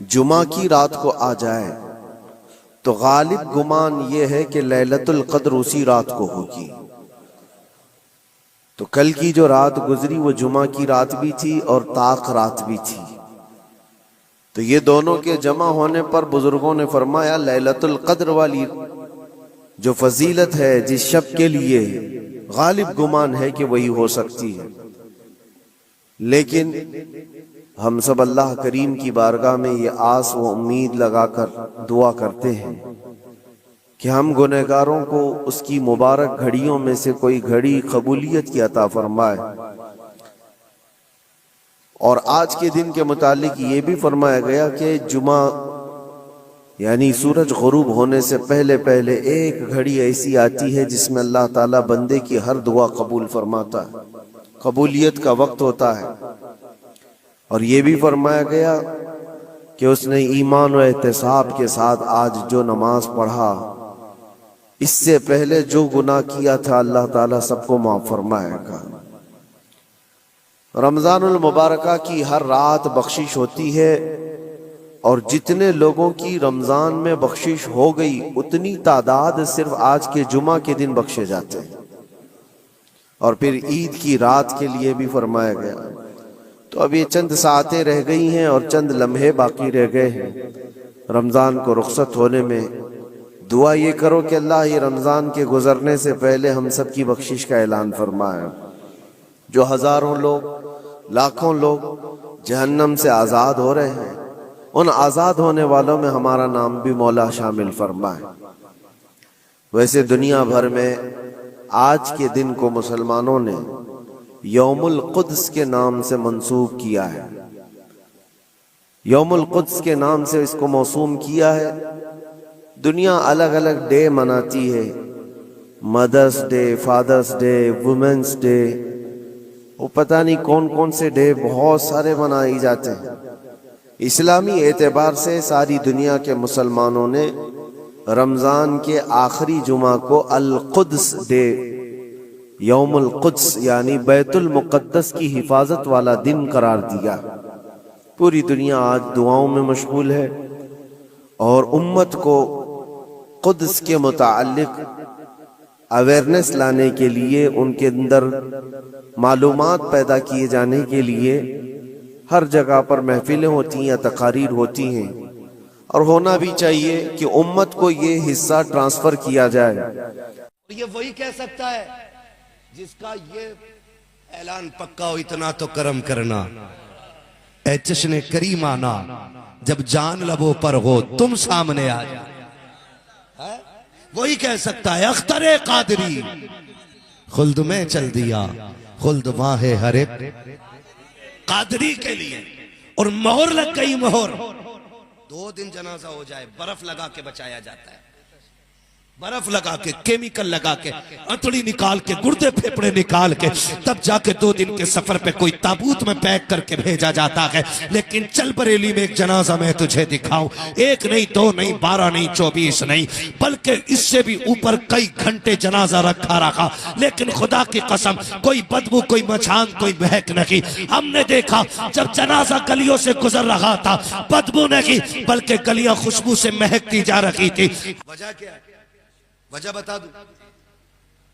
जुमा की रात को आ जाए तो गालिब गुमान ये है कि लैलतुल क़द्र उसी रात को होगी। तो कल की जो रात गुजरी वो जुमा की रात भी थी और ताक रात भी थी। तो ये दोनों के जमा होने पर बुजुर्गों ने फरमाया लैलतुल क़द्र वाली जो फजीलत है जिस शब के लिए गालिब गुमान है कि वही हो सकती है। लेकिन हम सब अल्लाह करीम की बारगाह में ये आस व उम्मीद लगाकर दुआ करते हैं कि हम गुनहगारों को उसकी मुबारक घड़ियों में से कोई घड़ी कबूलियत की अता फरमाए। और आज के दिन के मुतालिक ये भी फरमाया गया कि जुमा यानी सूरज गुरूब होने से पहले पहले एक घड़ी ऐसी आती है जिसमें अल्लाह ताला बंदे की हर दुआ कबूल फरमाता है, कबूलियत का वक्त होता है। और ये भी फरमाया गया कि उसने ईमान और एहतिसाब के साथ आज जो नमाज पढ़ा इससे पहले जो गुनाह किया था अल्लाह ताला सबको माफ फरमाएगा। रमजानुल मुबारका की हर रात बख्शिश होती है और जितने लोगों की रमजान में बख्शिश हो गई उतनी तादाद सिर्फ आज के जुमा के दिन बख्शे जाते हैं। और फिर ईद की रात के लिए भी फरमाया गया। तो अब ये चंद सातें रह गई हैं और चंद लम्हे बाकी रह गए हैं रमजान को रुखसत होने में। दुआ ये करो कि अल्लाह ये रमजान के गुजरने से पहले हम सब की बख्शिश का ऐलान फरमाए। जो हजारों लोग लाखों लोग जहन्नम से आज़ाद हो रहे हैं उन आज़ाद होने वालों में हमारा नाम भी मौला शामिल फरमाए। वैसे दुनिया भर में आज के दिन को मुसलमानों ने यौमुल कुद्स के नाम से मंसूब किया है। यौमुल कुद्स के नाम से इसको मौसूम किया है। दुनिया अलग अलग डे मनाती है, mother's day, father's day, women's day, वो पता नहीं कौन कौन से डे बहुत सारे मनाए जाते हैं। इस्लामी एतबार से सारी दुनिया के मुसलमानों ने रमजान के आखिरी जुमा को अल कुद्स डे, यौमुल कुद्स यानी बैतुल मुक़द्दस की हिफाजत वाला दिन करार दिया। पूरी दुनिया आज दुआओं में मशगूल है और उम्मत को कुद्स के मुताल्लिक अवेयरनेस लाने के लिए, उनके अंदर मालूमात पैदा किए जाने के लिए हर जगह पर महफिलें होती हैं, तकारीर होती हैं और होना भी चाहिए कि उम्मत को ये हिस्सा ट्रांसफर किया जाए। ये वही कह सकता है जिसका ये ऐलान पक्का हो, इतना तो करम करना ऐ जश्न करीम आना, जब जान लबों पर हो तुम सामने आ जाए। वही कह सकता है अख्तरे कादरी खुल्द में चल दिया, खुल्द वहां है हर एक कादरी के लिए। और मोहर लग गई, मोहर 2 दिन जनाजा हो जाए बर्फ लगा के बचाया जाता है, बर्फ लगा के, केमिकल लगा के, अंतड़ी निकाल के, गुर्दे फेफड़े निकाल के, तब जाके 2 दिन के सफर पे कोई ताबूत में पैक करके भेजा जाता है। लेकिन चल बरेली में एक जनाजा मैं तुझे दिखाऊं, 1 नहीं 2 नहीं 12 नहीं 24 नहीं, बल्कि इससे भी ऊपर कई घंटे जनाजा रखा, लेकिन खुदा की कसम कोई बदबू, कोई मचान, कोई महक नहीं। हमने देखा जब जनाजा गलियों से गुजर रहा था, बदबू नहीं बल्कि गलियां खुशबू से महकती जा रही थी। वजह क्या है? वजह बता दूं।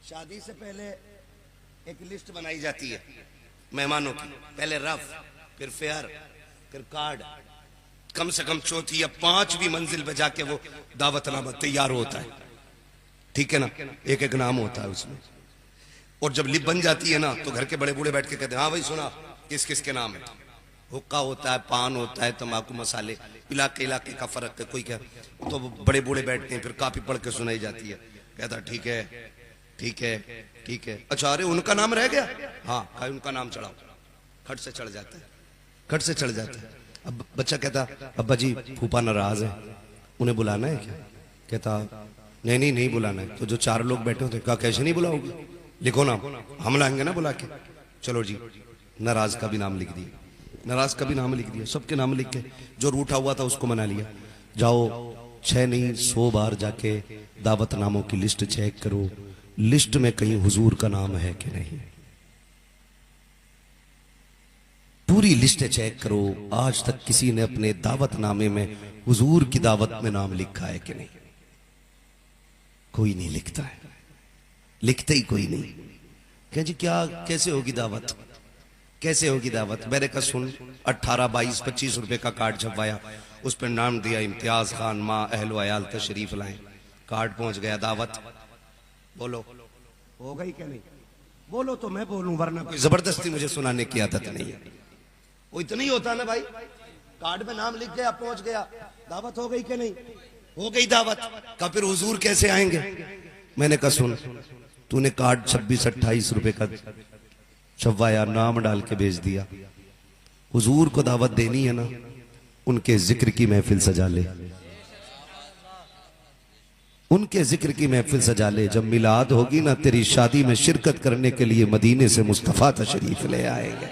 शादी से पहले एक लिस्ट बनाई जाती है मेहमानों की, पहले रफ, फिर फेयर, फिर कार्ड, कम से कम चौथी या पांचवी मंजिल पे जाके वो दावतनामा तैयार होता है, ठीक है ना, एक एक नाम होता है उसमें। और जब लिप बन जाती है ना तो घर के बड़े बूढ़े बैठ के कहते हैं हाँ भाई सुना किस किस के नाम है। हुक्का होता है, पान होता है, तंबाकू, मसाले, इलाके इलाके का फर्क है, कोई क्या, तो बड़े बूढ़े बैठते हैं, फिर कापी पढ़ के सुनाई जाती है, कहता ठीक है ठीक है ठीक है, अच्छा अरे उनका नाम रह गया, हाँ भाई उनका नाम चढ़ाओ, खट से चढ़ जाता है, खट से चढ़ जाता है। अब बच्चा कहता अब्बा जी फूफा नाराज है, उन्हें बुलाना है क्या? कहता नहीं नहीं नहीं बुलाना है। तो जो चार लोग बैठे होते कहा कैसे नहीं बुलाओगे, लिखो नाम, हम लाएंगे ना बुला के। चलो जी, नाराज का भी नाम लिख दिया, नाराज का भी नाम लिख दिया, सबके नाम लिख के जो रूठा हुआ था उसको मना लिया। जाओ 6 नहीं 100 बार जाके दावत नामों की लिस्ट चेक करो, लिस्ट में कहीं हुजूर का नाम है कि नहीं, पूरी लिस्ट चेक करो, आज तक किसी ने अपने दावत नामे में हुजूर की दावत में नाम लिखा है कि नहीं। कोई नहीं लिखता है, लिखते ही कोई नहीं। कह जी क्या कैसे होगी दावत, कैसे होगी दावत? मैंने कहा सुन, 18, 22, 25 रुपए का कार्ड छपवाया, उस पर नाम दिया इम्तियाज खान, माँ अहलो अयाल तशरीफ लाए, कार्ड पहुंच गया, दावत। बोलो हो गई क्या नहीं? बोलो तो मैं बोलूं, वरना कोई जबरदस्ती मुझे सुनाने की आदत नहीं है। वो इतना ही होता ना भाई, कार्ड में नाम लिख गया, पहुंच गया, दावत हो गई क्या नहीं? हो गई दावत। का फिर हुजूर कैसे आएंगे? मैंने कहा सुन, तूने कार्ड 26-28 रुपए का छपवाया, नाम डाल के भेज दिया, हुजूर को दावत देनी है ना, उनके जिक्र की महफिल सजा ले, उनके जिक्र की महफिल सजा ले। जब मिलाद होगी ना, तेरी शादी में शिरकत करने के लिए मदीने से मुस्तफा तशरीफ ले आएंगे।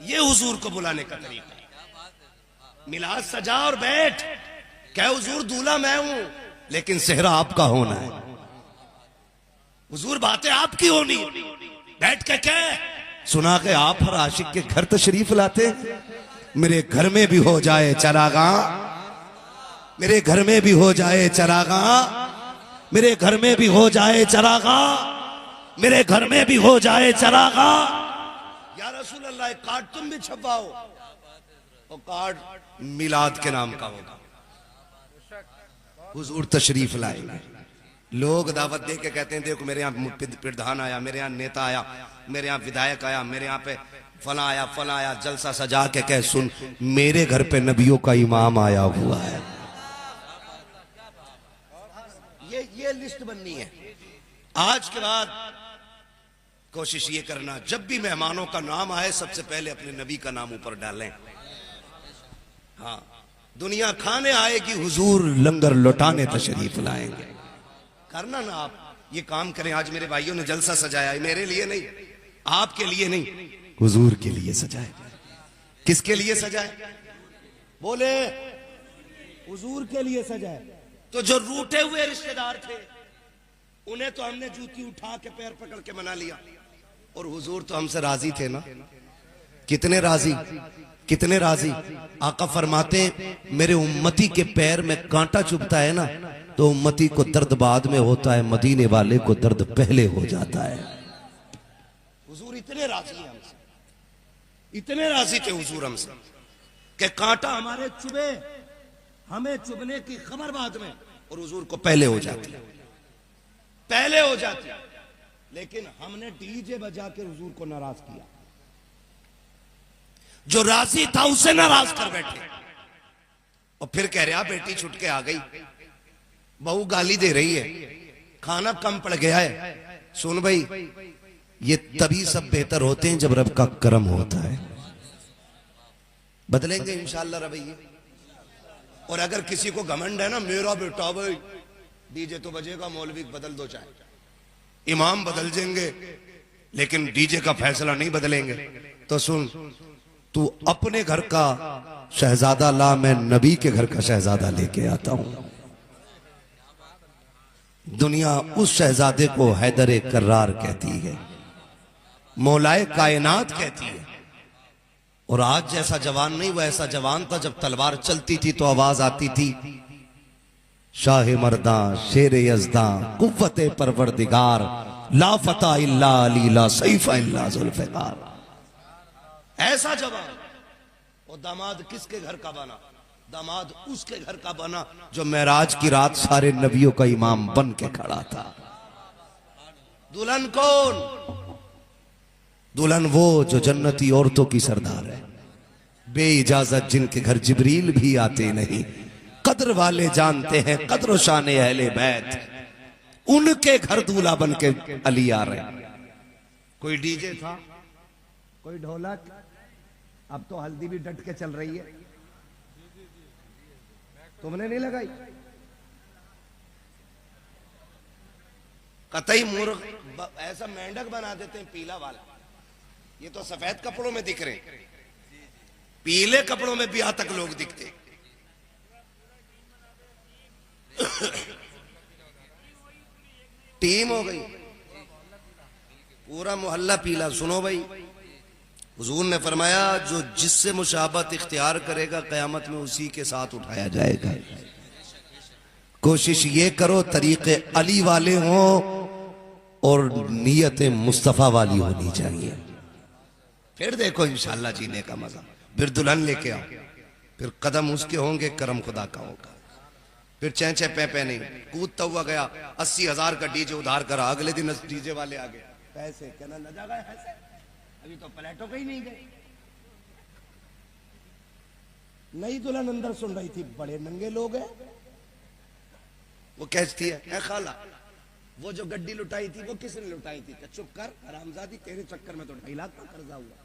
ये हुजूर को बुलाने का तरीका है। मिलाद सजा और बैठ, क्या हुजूर दूल्हा मैं हूं, लेकिन सेहरा आपका होना है, हुजूर बातें आपकी होनी, बैठ के क्या सुना के आप हर आशिक के घर तशरीफ लाते। मेरे घर में भी हो जाए चरागा, मेरे घर में भी हो जाए चरागा, मेरे घर में भी हो जाए चरागा, मेरे घर में भी हो जाए चरागा। या रसूल अल्लाह, कार्ड तुम भी छपवाओ, और कार्ड मिलाद के नाम का होगा, हुजूर तशरीफ लाएंगे। लोग दावत दे के कहते हैं देखो मेरे यहाँ प्रधान आया, मेरे यहाँ नेता आया, मेरे यहाँ विधायक आया, मेरे यहाँ पे फला आया फला आया, जलसा सजा के कह सुन मेरे घर पे नबियों का इमाम आया हुआ है। ये लिस्ट बननी है। आज के बाद कोशिश ये करना, जब भी मेहमानों का नाम आए सबसे पहले अपने नबी का नाम ऊपर डालें। हाँ, दुनिया खाने आएगी, हुजूर लंगर लौटाने तशरीफ लाएंगे। करना ना आप ये काम करें। आज मेरे भाइयों ने जलसा सजाया है, मेरे लिए नहीं, आपके लिए नहीं, हुजूर के लिए सजाए। किसके लिए सजाए? बोले हुजूर के लिए सजाए। तो जो रूठे हुए रिश्तेदार थे उन्हें तो हमने जूती उठा के पैर पकड़ के मना लिया, और हुजूर तो हमसे राजी थे ना। कितने राजी, कितने राजी। आका फरमाते मेरे उम्मती के पैर में कांटा चुभता है ना, तो उम्मती को दर्द बाद में होता है, मदीने वाले को दर्द पहले हो जाता है। हुजूर इतने राजी हैं हमसे, इतने राजी थे हुजूर हमसे कि कांटा हमारे चुभे, हमें चुभने की खबर बाद में, और हुजूर को पहले हो जाती, पहले हो जाती। लेकिन हमने डीजे बजा के हुजूर को नाराज किया। जो राजी था उसे नाराज कर बैठे, और फिर कह रहा बेटी छुट के आ गई, बहू गाली दे रही है, खाना कम पड़ गया है। सुन भाई, ये तभी सब बेहतर होते हैं जब रब का करम होता है। बदलेंगे इंशाअल्लाह रवैये। और अगर किसी को घमंड है ना, मेरा बेटा भाई डीजे तो बजेगा, मौलवी बदल दो चाहे, इमाम बदल जाएंगे, लेकिन डीजे का फैसला नहीं बदलेंगे। तो सुन, तू अपने घर का शहजादा ला, मैं नबी के घर का शहजादा लेके आता हूं। दुनिया उस शहजादे को हैदर कर्रार कहती है, मौलाए कायनात कहती है। और आज जैसा जवान नहीं, वो ऐसा जवान था जब तलवार चलती थी तो आवाज आती थी, शाह मर्दा शेर यज़दा कुव्वत परवरदिगार ला फता इल्ला अली ला सैफा इल्ला जुल्फ़िकार। ऐसा जवाब। और दामाद किसके घर का बना? दामाद उसके घर का बना जो मेराज की रात सारे नबियों का इमाम बन के खड़ा था। दुल्हन कौन? दुल्हन वो जो जन्नती औरतों की सरदार है, बे इजाजत जिनके घर जिब्रील भी आते नहीं। कद्र वाले जानते हैं कद्र शान अहले बैत, उनके घर दूल्हा बन के अली आ रहे। कोई डीजे था, कोई ढोलक, अब तो हल्दी भी डट के चल रही है। तुमने नहीं लगाई? कतई मूर्ख ऐसा मेंढक बना देते हैं पीला वाला। ये तो सफेद कपड़ों में दिख रहे, पीले कपड़ों में भी यहां तक लोग दिखते। टीम हो गई, पूरा मोहल्ला पीला। सुनो भाई, हुजूर ने फरमाया जो जिससे मुशाबत इख्तियार करेगा कयामत में उसी के साथ उठाया जाएगा। कोशिश ये करो तरीके अली वाले हों और नीयत मुस्तफा वाली होनी चाहिए। फिर देखो इंशाल्लाह जीने का मजा। फिर दुल्हन लेके आओ, फिर कदम उसके होंगे, करम खुदा का होगा। फिर चैंचे पे नहीं, कूदता हुआ गया 80,000 का डीजे उधार करा। अगले दिन डीजे वाले आ गए, पैसे कहना न जा गए पैसे, अभी तो प्लेटो कहीं नहीं गए। नई दुल्हन अंदर सुन रही थी, बड़े नंगे लोग हैं। वो कहती है, ए खाला, वो जो गड्डी लुटाई थी वो किसने लुटाई थी? चुप कर हरामजादी, तेरे चक्कर में तो 2.5 लाख का कर्जा हुआ।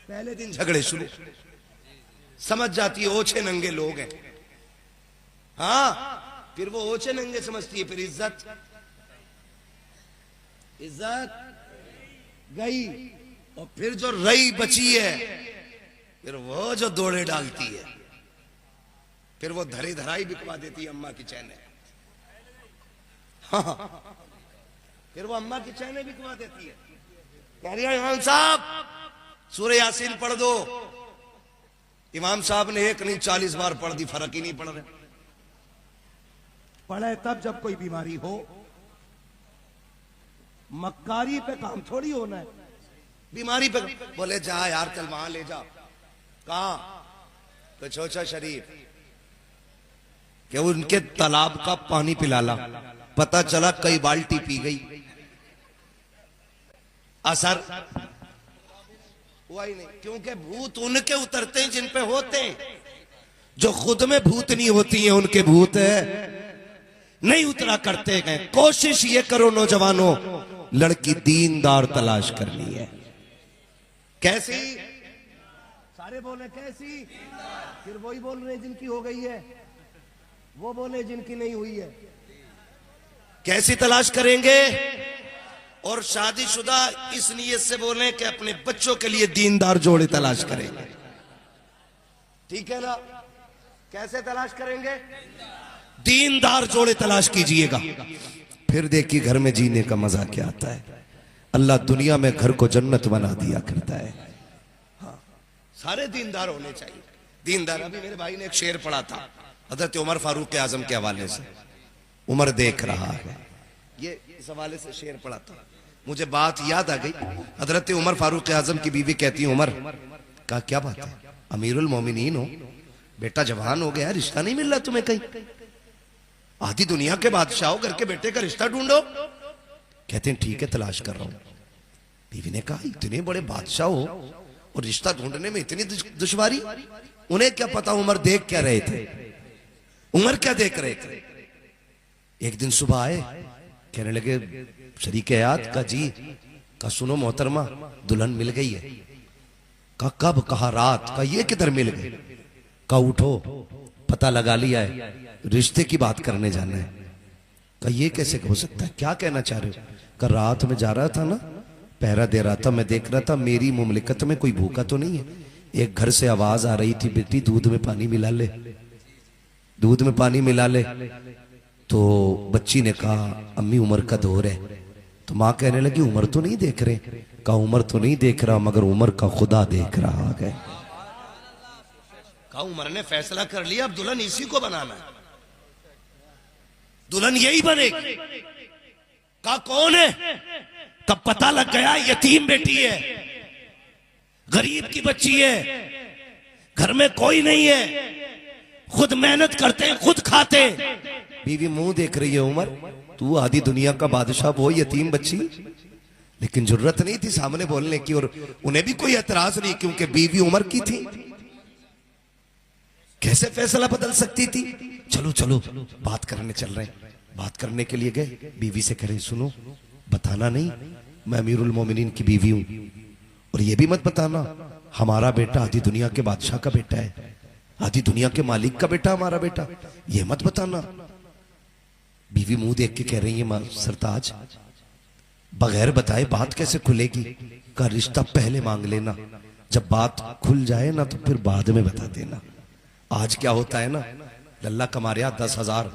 पहले दिन झगड़े शुरू। समझ जाती है ओछे नंगे लोग हैं। हाँ, फिर वो ओछे नंगे समझती है। फिर इज्जत गई, और फिर जो रई बची है, फिर वो जो दौड़े डालती है, फिर वो धरी धराई बिकवा देती है अम्मा की चैने। हाँ, फिर वो अम्मा की चैने बिकवा देती है। कह रही है इमाम साहब सूरह यासीन पढ़ दो। इमाम साहब ने एक नहीं 40 बार पढ़ दी, फर्क ही नहीं पड़ रहा। पढ़े तब जब कोई बीमारी हो। मक्कारी पे काम थोड़ी होना है, बीमारी पे। बोले जा यार चल वहां ले जा। कहा? तो छोचा शरीफ कि उनके तालाब का पानी पिलाला। पता चला कई बाल्टी पी गई, असर हुआ ही नहीं। क्योंकि भूत उनके उतरते हैं जिन पे होते हैं। जो खुद में भूत नहीं होती है उनके भूत नहीं उतरा करते हैं। कोशिश ये करो नौजवानों, लड़की दीनदार तलाश करनी है। कैसी? सारे बोले कैसी, फिर वही बोल रहे जिनकी हो गई है, वो बोले जिनकी नहीं हुई है। कैसी तलाश करेंगे? और शादीशुदा इस नियत से बोले कि अपने बच्चों के लिए दीनदार जोड़े तलाश करेंगे। ठीक है ना? कैसे तलाश करेंगे? दीनदार जोड़े तलाश कीजिएगा, फिर देखिए घर में जीने का मजा क्या आता है। अल्लाह दुनिया में घर को जन्नत बना दिया करता है। हाँ, सारे दीनदार होने चाहिए। दीनदार। अभी मेरे भाई ने एक शेर पढ़ा था हजरत उमर फारूक आजम के हवाले से। उमर देख रहा है, ये इस हवाले से शेर पढ़ा था। मुझे बात याद आ गई। हजरत उमर फारूक आजम की बीवी कहती है, उमर का क्या बात है, अमीरुल मोमिनीन हो, बेटा जवान हो गया, रिश्ता नहीं मिल रहा तुम्हें कहीं? आधी दुनिया के बादशाह हो, घर के बेटे का रिश्ता ढूंढो। कहते हैं ठीक है तलाश कर रहा हूं। बीवी ने कहा इतने बड़े बादशाह हो और रिश्ता ढूंढने में इतनी दुश्वारी? उन्हें क्या पता उमर देख क्या रहे थे, उमर क्या देख रहे थे। एक दिन सुबह आए, कहने लगे शरीक हयात का जी का सुनो मोहतरमा दुल्हन मिल गई है। का कब? कहा रात। का ये किधर मिल गई? का उठो पता लगा लिया है, रिश्ते की बात करने जाना है। का ये कैसे हो सकता है, क्या कहना चाह रहे हो? का रात में जा रहा था ना, पहरा दे रहा था, मैं देख रहा था मेरी मुमलिकत में कोई भूखा तो नहीं है। एक घर से आवाज आ रही थी, बेटी दूध में पानी मिला ले, दूध में पानी मिला ले। तो बच्ची ने कहा अम्मी उमर का दौर है। तो माँ कहने लगी उमर तो नहीं देख रहे। कहा उमर तो नहीं देख रहा, मगर उमर का खुदा देख रहा है। कहा उमर ने फैसला कर लिया अब दुल्हन इसी को बनाना है। दुल्हन यही बनेगी। कहा कौन है? तब पता लग गया यतीम बेटी है, गरीब की बच्ची है, घर में कोई नहीं है, खुद मेहनत करते हैं, खुद खाते। बीवी मुंह देख रही है, उमर तू आधी दुनिया का बादशाह, वो यतीम बच्ची। लेकिन जरूरत नहीं थी सामने बोलने की, और उन्हें भी कोई एतराज नहीं क्योंकि बीवी उमर की थी। कैसे फैसला बदल सकती थी? चलो चलो बात करने चल रहे हैं। बात करने के लिए गए, बीवी से कह रहे सुनो, बताना नहीं मैं अमीरुल मोमिनीन की बीवी हूं, और ये भी मत बताना हमारा बेटा आधी दुनिया के बादशाह का बेटा है, आधी दुनिया के मालिक का बेटा हमारा बेटा, ये मत बताना। बीवी मुंह देख के कह रही है सरताज बगैर बताए बात कैसे खुलेगी? का रिश्ता पहले मांग लेना, जब बात खुल जाए ना तो फिर बाद में बता देना। आज क्या होता है ना, लल्ला कमा रहा 10,000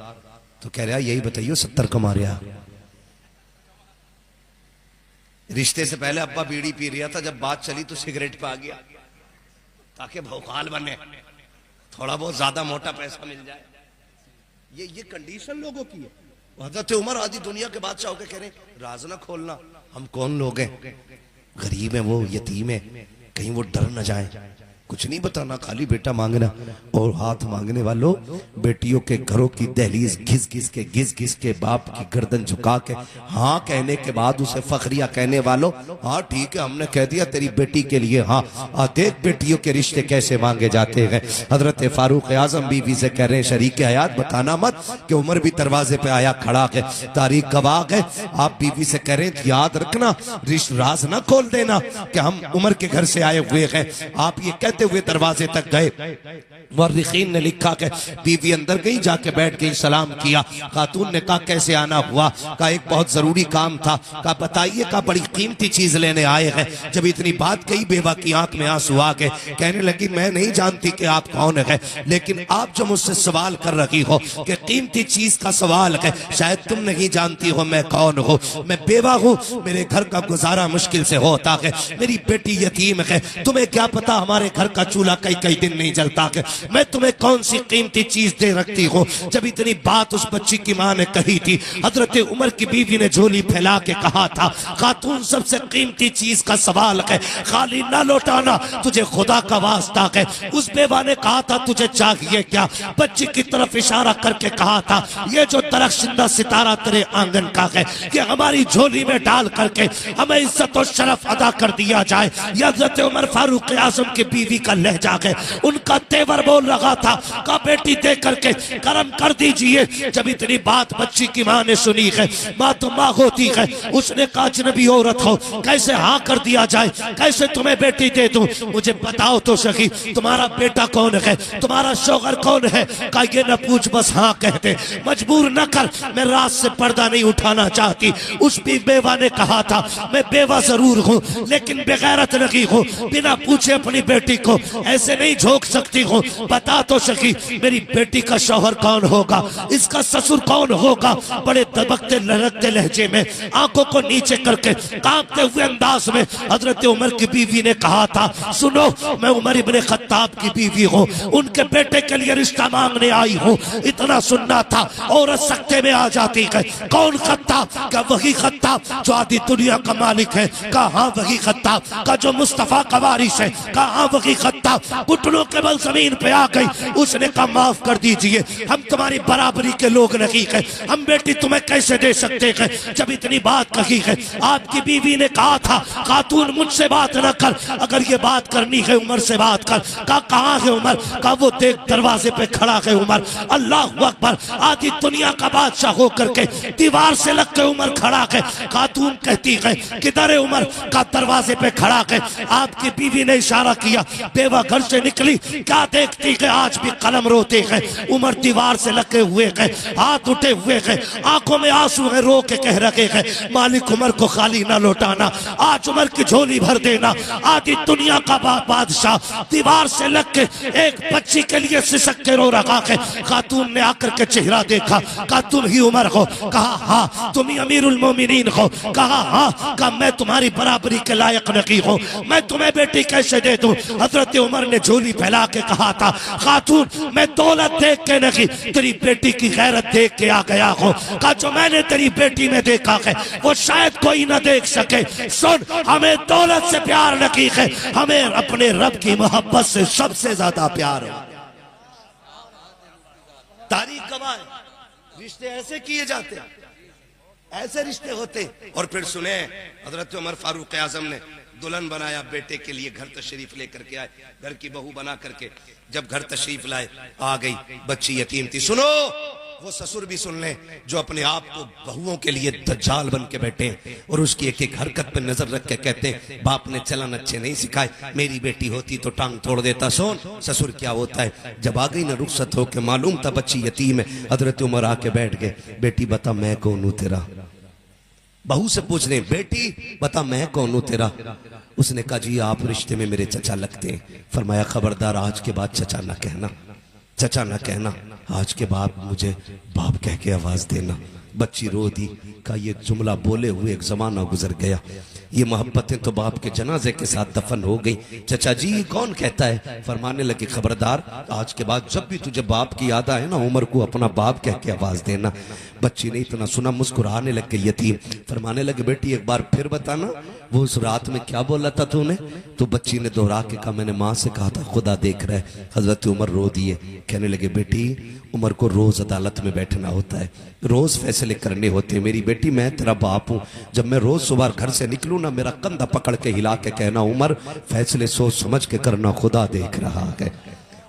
तो कह रहा यही बताइयो 70 कमा रहा। रिश्ते से पहले अब्बा बीड़ी पी रहा था, जब बात चली तो सिगरेट पे आ गया ताकि भौकाल बने, थोड़ा बहुत ज्यादा मोटा पैसा मिल जाए। ये कंडीशन लोगों की है। हज़रत उमर आधी दुनिया के बादशाह होकर कह रहे राज ना खोलना, हम कौन लोग हैं, गरीब हैं, वो यतीम है, कहीं वो डर न जाए, कुछ नहीं बताना, खाली बेटा मांगना। और हाथ मांगने वालों, बेटियों के घरों की दहलीज घिस घिस के बाप की गर्दन झुका के हाँ कहने के बाद उसे फखरिया कहने वालों, हाँ ठीक है हमने कह दिया तेरी बेटी के लिए, हाँ देख बेटियों के रिश्ते कैसे मांगे जाते हैं। हजरत फारूक आजम बीवी से कह रहे हैं शरीक हयात बताना मत कि उमर भी दरवाजे पे आया खड़ा है, तारीख गवाह है। आप बीवी से कह रहे हैं याद रखना, राज ना खोल देना कि हम उमर के घर से आए हुए हैं। आप ये कहते हुए दरवाजे तक गए, मुअर्रिखीन ने लिखा कि बीवी अंदर गई, जाके बैठ गई, सलाम किया। खातून ने कहा कैसे आना हुआ? कहा एक बहुत जरूरी काम था। कहा बताइए? कहा बड़ी कीमती चीज लेने आए हैं। जब इतनी बात कही बेवा की आंख में आंसू आ गए, कहने लगी मैं नहीं जानती कि आप कौन है, लेकिन आप जो मुझसे सवाल कर रही हो कि कीमती चीज का सवाल है, शायद तुम नहीं जानती हो मैं कौन हूँ। मैं बेवा हूँ, मेरे घर का गुजारा मुश्किल से होता है, मेरी बेटी यतीम है, तुम्हें क्या पता हमारे घर का चूल्हा कई दिन नहीं जलता है। मैं तुम्हें कौन सी कीमती चीज दे रखती हूँ? जब इतनी बात उस बच्ची की माँ ने कही थी, हजरत उमर की बीवी ने झोली फैला के कहा था खातून सबसे कीमती चीज का सवाल है, खाली ना लौटाना, तुझे खुदा का वास्ता है। उस बेवा ने कहा था तुझे चाहिए क्या? बच्ची की तरफ इशारा करके कहा था ये जो तरक्शिंदा सितारा तेरे आंगन का है, ये हमारी झोली में डाल करके हमें इज्जत और शरफ अदा कर दिया जाए। हजरत उमर फारूक आजम की बीवी का लहजा है, उनका तेवर बोल रहा था का बेटी दे करके कर्म कर दीजिए। जब इतनी बात बच्ची की माँ ने सुनी है, माँ तो माँ होती है, उसने कहा अजनबी औरत हो कैसे हाँ कर दिया जाए, कैसे तुम्हें बेटी दे दूं? मुझे बताओ तो सही तुम्हारा बेटा कौन है, तुम्हारा शौहर कौन है? का ये न पूछ बस हाँ कहते, मजबूर न कर, मैं रात से पर्दा नहीं उठाना चाहती। उस भी बेवा ने कहा था मैं बेवा जरूर हूँ लेकिन बेगैरत नहीं हूँ, बिना पूछे अपनी बेटी को ऐसे नहीं झोंक सकती हूँ। बता तो सकी मेरी बेटी का शौहर कौन होगा, इसका ससुर कौन होगा? बड़े दबकते लड़कते लहजे में आंखों को नीचे करके कांपते हुए अंदाज में हजरत उमर की बीवी ने कहा था सुनो मैं उमर इब्ने खत्ताब की बीवी हूँ, उनके बेटे के लिए रिश्ता मांगने आई हूँ। इतना सुनना था औरत सख्ते में आ जाती है। कौन खत्ताब? क्या वही खत्ताब जो आधी दुनिया का मालिक है? कहा वही खत्ताब का जो मुस्तफा का वारिस है? कहा वही खत्ताब घुटनों के बल जमीन पे आ गई। उसने कहा माफ कर दीजिए, हम तुम्हारी बराबरी के लोग नहीं है, हम बेटी तुम्हें कैसे दे सकते हैं? जब इतनी बात कही है, आपकी बीवी ने कहा था खातून मुझसे बात न कर, अगर ये बात करनी है उमर से बात कर। कहाँ है उमर? कहा वो देख दरवाजे पे खड़ा है उमर। अल्लाह अकबर, आधी दुनिया का बादशाह होकर के दीवार से लग के उमर खड़ा है। खातून कहती है किधर है उमर? का दरवाजे पे खड़ा है। आपकी बीवी ने इशारा किया, बेवा घर से निकली, क्या देखती है आज भी कलम रोते हैं। उमर दीवार से लगे हुए हैं, हाथ उठे हुए हैं, आंखों में आंसू है, रो के कह रहे हैं मालिक उमर को खाली ना लौटाना, आज उमर की झोली भर देना। आधी दुनिया का बादशाह दीवार से लग के एक बच्ची के लिए सिसक के रो रहा है। खातून ने आकर के चेहरा देखा, कहा तुम ही उमर हो? कहा हाँ। तुम ही अमीरुल मोमिनीन हो? कहा हाँ। कहा मैं तुम्हारी बराबरी के लायक नहीं हूँ, मैं तुम्हें बेटी कैसे दे दूं? हजरत उमर ने झोली फैला के कहा था, खातून मैं दौलत देख के नहीं तेरी बेटी की गैरत देख के आ गया हूँ। कहा जो मैंने तेरी बेटी में देखा है वो शायद कोई ना देख सके। सुन, हमें दौलत से प्यार नहीं है, हमें अपने रब की मोहब्बत से सबसे ज्यादा प्यार है। तारीख गवाह है, रिश्ते ऐसे किए जाते हैं, ऐसे रिश्ते होते। और फिर सुने, हजरत उमर फारूक आजम ने दुल्हन बनाया बेटे के लिए, घर तशरीफ लेकर के आए, घर की बहू बना करके जब घर तशरीफ लाए, आ गई बच्ची यतीम थी। सुनो, वो ससुर भी सुन ले जो अपने आप को बहुओं के लिए दज्जाल बन के बैठे हैं और उसकी एक एक हरकत पर नजर रख के कहते हैं बाप ने चलन अच्छे नहीं सिखाए, मेरी बेटी होती तो टांग तोड़ देता। सोन ससुर क्या होता है। जब आ गई ना रुखसत हो के, मालूम था बच्ची यतीम है, हजरत उमर आके बैठ गए, बेटी बता मैं कौन हूं तेरा। बहू से पूछ रहे, बेटी बता मैं कौन हूं तेरा। उसने कहा जी आप रिश्ते में मेरे चचा लगते हैं। फरमाया खबरदार आज के बाद चचा ना कहना, चचा ना कहना, आज के बाद मुझे बाप कह के आवाज देना। बच्ची रो दी। का ये जुमला बोले हुए एक जमाना गुजर गया, ये मोहब्बतें तो बाप के जनाजे के साथ दफन हो गई। चचा जी कौन कहता है। फरमाने लगे खबरदार आज के बाद जब भी तुझे बाप की याद आए ना, उमर को अपना बाप कह के आवाज देना। बच्ची ने इतना सुना, मुस्कुराने लग गई यतीम। फरमाने लगे बेटी एक बार फिर बताना वो उस रात में क्या बोला था तूने। तो बच्ची ने दोहरा के कहा मैंने माँ से कहा था खुदा देख रहा है। हजरत उमर रो दिए, कहने लगे बेटी उमर को रोज अदालत में बैठना होता है, रोज फैसले करने होते हैं। मेरी बेटी मैं तेरा बाप हूँ, जब मैं रोज सुबह घर से निकलूं ना, मेरा कंधा पकड़ के हिला के कहना उमर फैसले सोच समझ के करना, खुदा देख रहा है।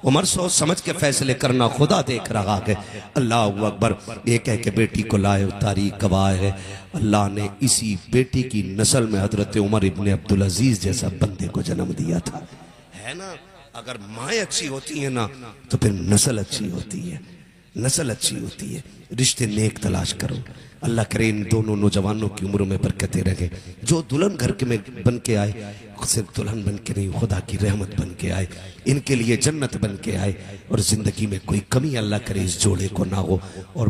उमर सोच समझ के फैसले करना, खुदा देख रहा है। अल्लाह अकबर। ये कह के बेटी को लाए, तारीख गवाह है अल्लाह ने इसी बेटी की नस्ल में हजरत उमर इब्ने अब्दुल अजीज जैसा बंदे को जन्म दिया था। है ना, अगर माएँ अच्छी होती है ना तो फिर नस्ल अच्छी होती है, नस्ल अच्छी होती है। रिश्ते नेक तलाश करो। अल्लाह करे इन दोनों नौजवानों की उम्रों में बरकतें रहे। जो दुल्हन घर के में बन के आए, सिर्फ दुल्हन बन के नहीं, खुदा की रहमत बन के आए, इनके लिए जन्नत बन के आए। और जिंदगी में कोई कमी अल्लाह करे इस जोड़े को ना हो। और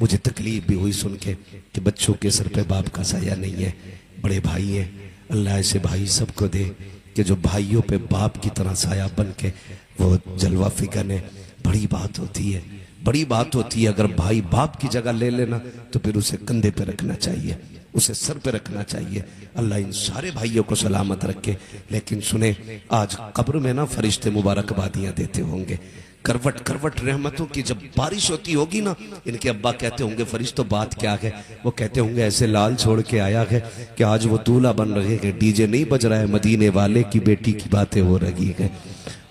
मुझे तकलीफ भी हुई सुन के कि बच्चों के सर पे बाप का साया नहीं है, बड़े भाई हैं। अल्लाह ऐसे भाई सबको दे कि जो भाइयों पे बाप की तरह साया बन के वो जलवा फिकर है। बड़ी बात होती है, बड़ी बात होती है। अगर भाई बाप की जगह ले लेना तो फिर उसे कंधे पे रखना चाहिए, उसे सर पे रखना चाहिए। अल्लाह इन सारे भाइयों को सलामत रखे। लेकिन सुने, आज कब्र में ना फरिश्ते मुबारकबादियां देते होंगे, करवट करवट रहमतों की जब बारिश होती होगी ना, इनके अब्बा कहते होंगे फरिश्तों बात क्या है। वो कहते होंगे ऐसे लाल छोड़ के आया है कि आज वो दूल्हा बन रहे हैं, डीजे नहीं बज रहा है, मदीने वाले की बेटी की बातें हो रही है,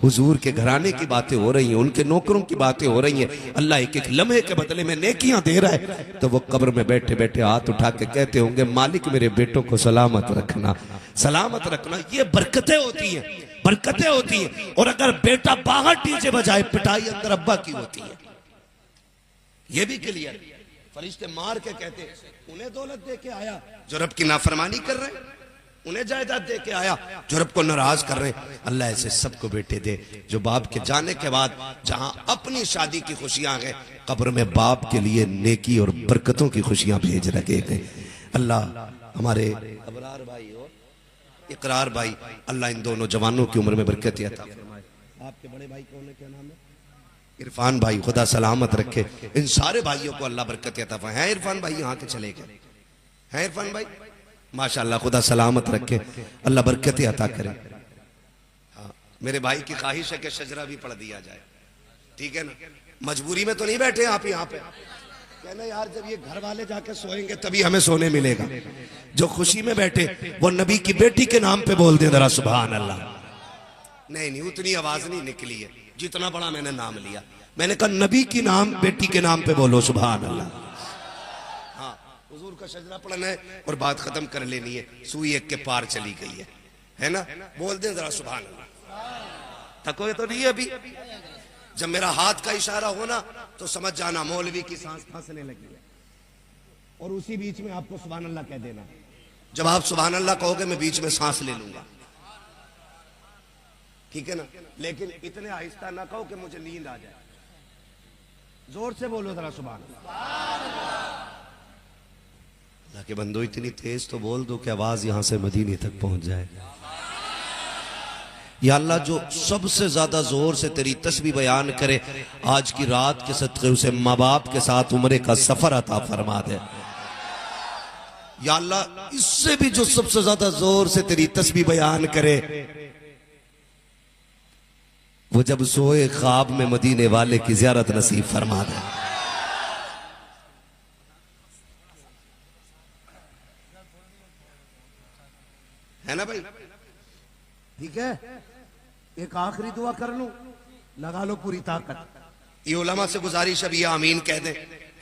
हुजूर के घराने की बातें हो रही हैं, उनके नौकरों की बातें हो रही हैं। अल्लाह एक एक लम्हे के बदले में नेकियां दे रहा है। तो वो कब्र में बैठे बैठे हाथ उठा के कहते होंगे मालिक मेरे बेटों को सलामत रखना, सलामत रखना। ये बरकतें होती हैं, बरकतें होती हैं। और अगर बेटा बाहर डीजे बजाए, पिटाई अंदर अब्बा की होती है। ये भी क्लियर। फरिश्ते मार के कहते उन्हें दौलत दे के आया जो रब की नाफरमानी कर रहे हैं, उन्हें जायदाद दे के आया जो रब को नाराज कर रहे हैं। अल्लाह ऐसे सबको बेटे दे जो बाप के जाने के बाद जहां अपनी शादी की खुशियां हैं, कब्र में बाप के लिए नेकी और बरकतों की खुशियां भेज रखे गए। अल्लाह हमारे अबरार भाई और इकरार भाई, अल्लाह इन दोनों जवानों की उम्र में बरकत अता फरमाए। आपके बड़े भाई कौन है, क्या नाम है? इरफान भाई, खुदा सलामत रखे। इन सारे भाइयों को अल्लाह बरकत अता फरमाए। हैं इरफान भाई यहाँ के चले गए हैं? इरफान भाई माशाअल्लाह, खुदा सलामत रखे, अल्लाह बरकतें अता करे। हाँ, मेरे भाई की ख्वाहिश है कि शजरा भी पढ़ दिया जाए, ठीक है ना। मजबूरी में तो नहीं बैठे आप यहाँ पे, कहना यार जब ये घर वाले जाके सोएंगे तभी हमें सोने मिलेगा। जो खुशी में बैठे वो नबी की बेटी के नाम पे बोल दे जरा सुभान अल्लाह। नहीं नहीं, उतनी आवाज नहीं निकली है जितना बड़ा मैंने नाम लिया। मैंने कहा नबी की नाम बेटी के नाम पे बोलो सुभान अल्लाह। हुजूर का शजरा पढ़ना है और बात खत्म कर लेनी है, सुई एक के पार चली गई है ना। बोल दें जरा सुभान अल्लाह। थकोगे तो नहीं अभी? जब मेरा हाथ का इशारा होना तो समझ जाना मौलवी की सांस फंसने लगी है, और उसी बीच में आपको सुभान अल्लाह कह देना। जब आप सुभान अल्लाह कहोगे मैं बीच में सांस ले लूंगा, ठीक है ना। लेकिन इतने आहिस्ता ना कहो कि मुझे नींद आ जाए, जोर से बोलो जरा सुभान अल्लाह। अल्लाह के बंदो इतनी तेज तो बोल दो कि आवाज यहां से मदीने तक पहुंच जाए। या अल्लाह जो सबसे ज्यादा जोर से तेरी तस्बीह बयान करे, आज की रात के सदक़े उसे माँ बाप के साथ उम्रे का सफर अता फरमा दे। या अल्लाह इससे भी जो सबसे ज्यादा जोर से तेरी तस्बीह बयान करे, वो जब सोए ख्वाब में मदीने वाले की ज़ियारत नसीब फरमा दे। है ना भाई? ठीक है, एक आखिरी दुआ कर लूं, लगा लो पूरी ताकत। ये उलमा से गुजारिश अब ये आमीन कह दें,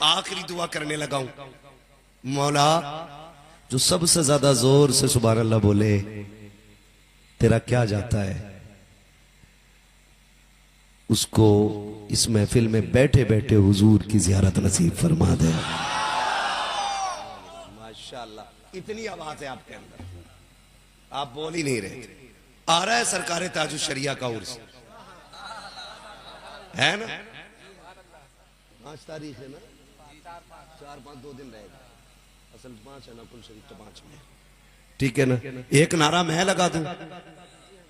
आखिरी दुआ करने लगा हूं। मौला जो सबसे ज्यादा जोर से सुभान अल्लाह बोले, तेरा क्या जाता है, उसको इस महफिल में बैठे बैठे हुजूर की ज़ियारत नसीब फरमा दे। माशाअल्लाह, इतनी आवाज है आपके अंदर, आप बोल ही नहीं रहे। आ रहा है सरकार ताजुल शरिया का उर्स, है ना? 5 तारीख है ना, 4-5 2 दिन रहेगा, असल 5 है ना, कुल शरीफ तो 5 में, ठीक है ना? एक नारा मैं लगा दूं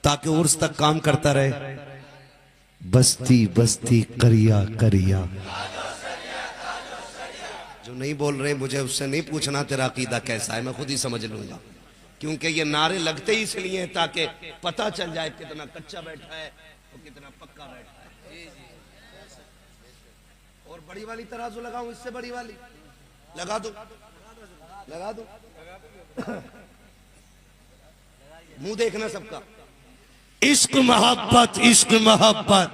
ताकि उर्स तक काम करता रहे। बस्ती बस्ती करिया करिया। जो नहीं बोल रहे मुझे उससे नहीं पूछना तेरा अकीदा कैसा है, मैं खुद ही समझ लूंगा, क्योंकि ये नारे लगते ही इसलिए ताकि पता चल जाए कितना कच्चा बैठा है और कितना पक्का बैठा है। और बड़ी वाली तराजू लगाऊं, इससे बड़ी वाली लगा दो, लगा दो। मुंह देखना सबका। इश्क मोहब्बत, इश्क मोहब्बत,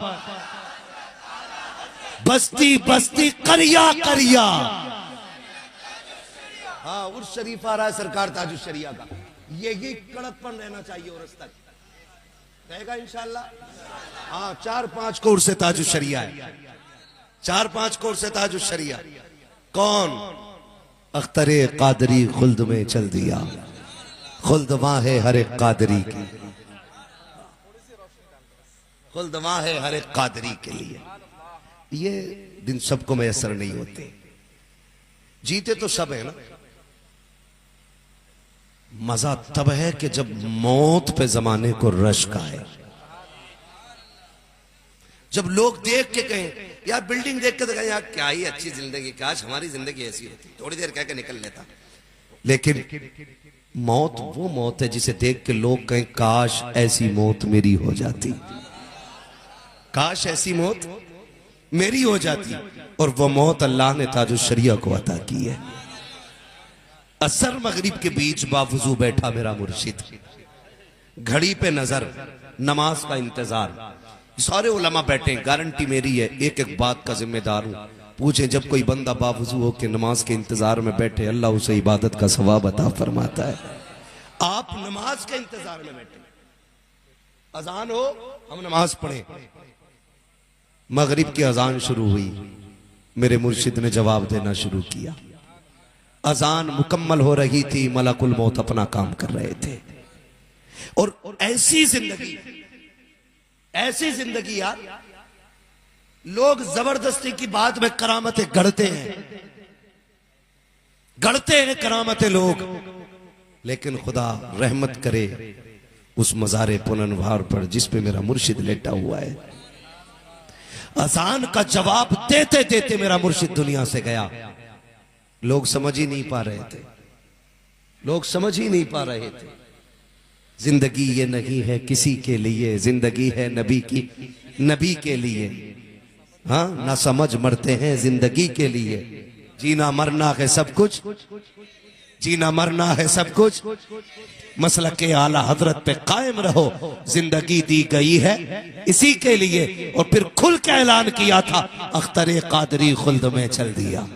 बस्ती बस्ती करिया करिया। हाँ, उर्स शरीफ आ रहा है सरकार ताजुल शरिया का, यही कड़कपन रहना चाहिए उर्स तक, रहेगा इंशाल्लाह। हाँ, 4-5 कोर्स से ताजुल शरिया है, 4-5 कोर्स से ताजुल शरिया। कौन? अख्तरे कादरी खुल्द में चल दिया, खुल्द वहां है हर एक कादरी की, खुल्द वहां है हर एक कादरी के लिए। ये दिन सबको मैसर नहीं होते, जीते तो सब है ना। मजा तब है कि जब मौत पे जमाने को रश्क आए, जब लोग देख के कहें, यार बिल्डिंग देख के तो कहें यार क्या ही अच्छी जिंदगी, काश हमारी जिंदगी ऐसी होती, थोड़ी देर कह के निकल लेता। लेकिन मौत वो मौत है जिसे देख के लोग कहें काश ऐसी मौत मेरी हो जाती, काश ऐसी मौत मेरी हो जाती। और वो मौत अल्लाह ने ताजुल शरिया को अता की है। असर मगरिब के बीच बावजू बैठा मेरा मुर्शिद, घड़ी पे नजर, नमाज का इंतजार, सारे उलमा बैठे, गारंटी मेरी है, एक एक बात का जिम्मेदार हूं। पूछे जब कोई बंदा बावजू हो के नमाज के इंतजार में बैठे, अल्लाह उसे इबादत का सवाब अता फरमाता है। आप नमाज के इंतजार में बैठे, अजान हो हम नमाज पढ़े। मगरिब की अजान शुरू हुई, मेरे मुर्शिद ने जवाब देना शुरू किया। अजान मुकम्मल हो रही थी, मलकुल मौत अपना काम कर रहे थे। और ऐसी जिंदगी यार, लोग जबरदस्ती की बात में करामतें गढ़ते हैं करामतें लोग, लेकिन खुदा रहमत करे उस मज़ारे पुननवार पर जिस पे मेरा मुर्शिद लेटा हुआ है। अजान का जवाब देते देते मेरा मुर्शिद दुनिया से गया। लोग समझ ही नहीं पा रहे थे, लोग समझ ही नहीं पा रहे थे। जिंदगी ये नहीं है किसी के लिए, जिंदगी है नबी की, नबी के लिए। हाँ, ना समझ मरते हैं जिंदगी के लिए, जीना मरना है सब कुछ, जीना मरना है सब कुछ। मसलक के आला हजरत पे कायम रहो, जिंदगी दी गई है इसी के लिए। और फिर खुल के ऐलान किया था, अख्तरे कादरी खुल्द में चल दिया,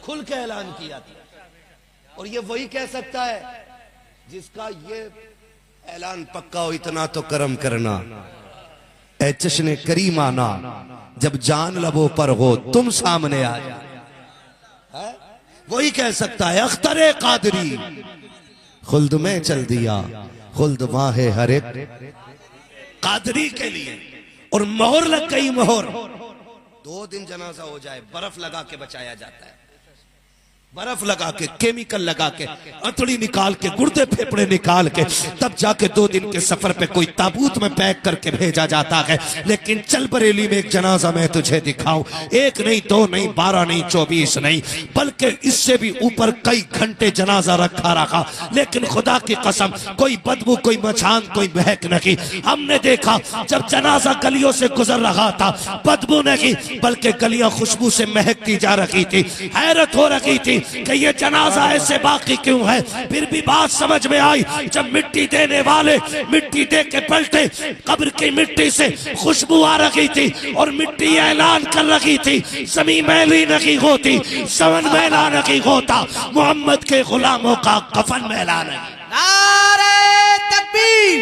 खुल के ऐलान किया था। और ये वही कह सकता है जिसका ये ऐलान पक्का हो, इतना तो करम करना ए चश्ने करीमाना, जब जान लबों पर हो तुम सामने आ जाए। वही कह सकता है, अख्तरे कादरी खुल्द में चल दिया, खुल्द वहां है हर एक कादरी के लिए। और मोहर लग गई, मोहर। 2 दिन जनाजा हो जाए, बर्फ लगा के बचाया जाता है। बर्फ लगा के, केमिकल लगा के, अंतड़ी निकाल के, गुर्दे फेफड़े निकाल के, तब जाके 2 दिन के सफर पे कोई ताबूत में पैक करके भेजा जाता है। लेकिन चल बरेली में एक जनाजा मैं तुझे दिखाऊं, 1 नहीं 2 नहीं 12 नहीं 24 नहीं, बल्कि इससे भी ऊपर कई घंटे जनाजा रखा, लेकिन खुदा की कसम कोई बदबू, कोई मचान, कोई महक नहीं। हमने देखा जब जनाजा गलियों से गुजर रहा था, बदबू नहीं बल्कि गलियां खुशबू से महकती जा रही थी। हैरत हो रही थी कि ये जनाजा ऐसे बाकी क्यों है। फिर भी बात समझ में आई जब मिट्टी देने वाले मिट्टी दे के पलटे, कब्र की मिट्टी से खुशबू आ रही थी और मिट्टी ऐलान कर रही थी, जमीन मैली नहीं होती, समन मैला नहीं होता, मोहम्मद के गुलामों का कफन मैला नहीं। नारे तकबीर,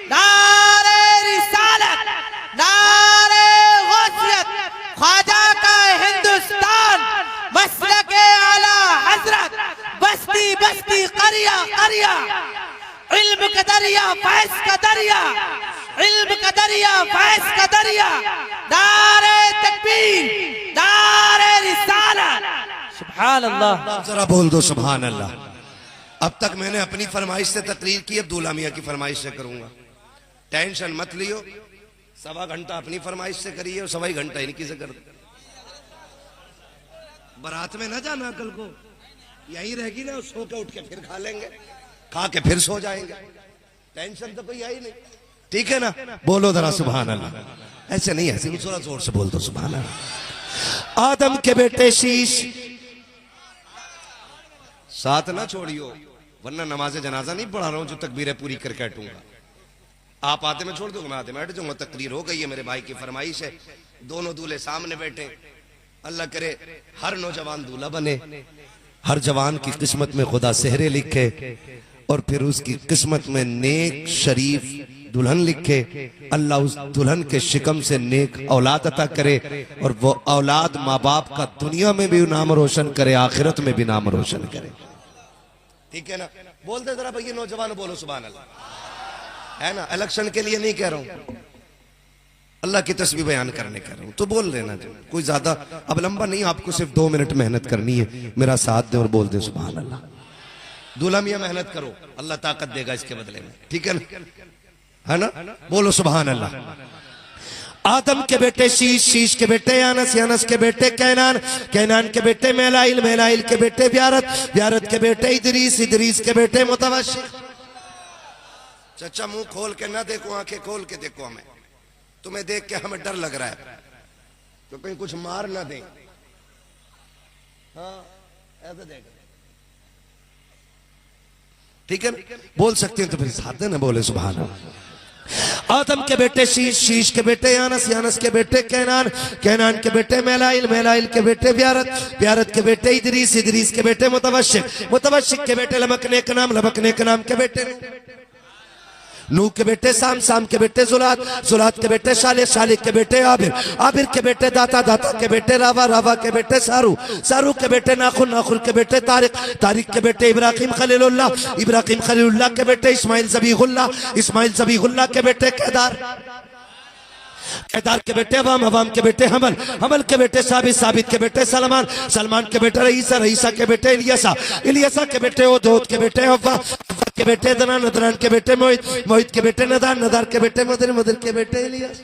नारे रिसालत, नारे गौसियत, ख्वाजा का हिंदुस्तान, मसलके आला हजरत, बस्ती बस्ती करिया करिया, इल्म का दरिया फैज का दरिया, इल्म का दरिया फैज का दरिया, नारे तकबीर, नारे रिसालत, सुभान अल्लाह। जरा बोल दो सुभान अल्लाह। अब तक मैंने अपनी फरमाइश से तकरीर की, अब दूल्हा मियां की फरमाइश से करूंगा। टेंशन मत लियो, 1.25 घंटा अपनी फरमाइश से करिए और 1.25 घंटा इनकी से कर दो। बारात में ना जाना, कल को यहीं रहेगी ना, सो के उठ के फिर खा लेंगे, खा के फिर सो जाएंगे, टेंशन तो कोई आई नहीं, ठीक है ना। बोलो जरा सुभान अल्लाह। ऐसे नहीं, ऐसे थोड़ा जोर से बोल दो सुभान अल्लाह। आदम के बेटे शीश, साथ ना छोड़ियो वरना नमाज जनाजा नहीं पढ़ा रहा हूं जो तकबीरें पूरी करके हटूंगा। आप आते में छोड़ दूंगा, मैं आते में हट जाऊंगा। तकरीर हो गई है, मेरे भाई की फरमाइश है, दोनों दूल्हे सामने बैठे। अल्लाह करे हर नौजवान दूल्हा बने, हर जवान की किस्मत में खुदा सेहरे लिखे और फिर उसकी किस्मत में नेक शरीफ दुल्हन लिखे। अल्लाह उस दुल्हन के शिकम से नेक औलाद अता करे और वो औलाद माँ बाप का दुनिया में भी नाम रोशन करे, आखिरत में भी नाम रोशन करे, ठीक है ना। बोल दे जरा भैया नौजवान, बोलो सुभान अल्लाह, है ना। इलेक्शन के लिए नहीं कह रहा हूं, अल्लाह की तस्बीह बयान करने कह रहा हूं, तो बोल लेना कोई ज्यादा अब लंबा नहीं, आपको सिर्फ 2 मिनट मेहनत करनी है, मेरा साथ दे और बोल दे सुभान अल्लाह। दूल्हा मियां मेहनत करो, अल्लाह ताकत देगा इसके बदले में, ठीक है ना, है ना। बोलो सुभान अल्लाह। आदम के बेटे शीश, शीश के बेटे यानस, यानस के बेटे कैनान, कैनान के बेटे मेलाइल, मेलाइल के बेटे ब्यारत, ब्यारत के बेटे इदरीस, इदरीस के बेटे मुतवशिर। चचा मुंह खोल के ना देखो, आंखें खोल के देखो, हमें तुम्हें देख के हमें डर लग रहा है तो कहीं कुछ मार ना दें। हाँ ऐसे देख, ठीक है, बोल सकते हैं तो फिर साथ देना, बोले सुभान अल्लाह। आदम के बेटे शीश, शीश के बेटे यानस, यानस के बेटे कैनान, कैनान के बेटे मेलाइल, मेलाइल के बेटे ब्यारत, ब्यारत के बेटे इदरीस, इदरीस के बेटे मुतवशिर, मुतवशिर के बेटे लमकने के नाम, लमकने के नाम के बेटे नूह के बेटे साम, साम के बेटे जुलात, जुलात के बेटे शालिक, शालिक के बेटे आबिर, आबिर के बेटे दाता, दाता के बेटे रावा, रावा के बेटे सारू, सारू के बेटे नाखुन, नाखुन के बेटे तारिक, तारिक के बेटे इब्राहिम खलीलुल्लाह, इब्राहिम खलीलुल्लाह के बेटे इस्माइल ज़बीहुल्लाह, इस्माइल ज़बीहुल्लाह के बेटे केदार, केदार के बेटे अवाम, अवाम के बेटे हमल, हमल के बेटे साबित, साबित के बेटे सलमान, सलमान के बेटे रईसा, रईसा के बेटे इलियासा, इलियासा के बेटे ओदोद के बेटे हव्वा, हव्वा के बेटे दनान, नदरान के बेटे मोहित, मोहित के बेटे नदार, नदार के बेटे मदर, मदर के बेटे इलियास,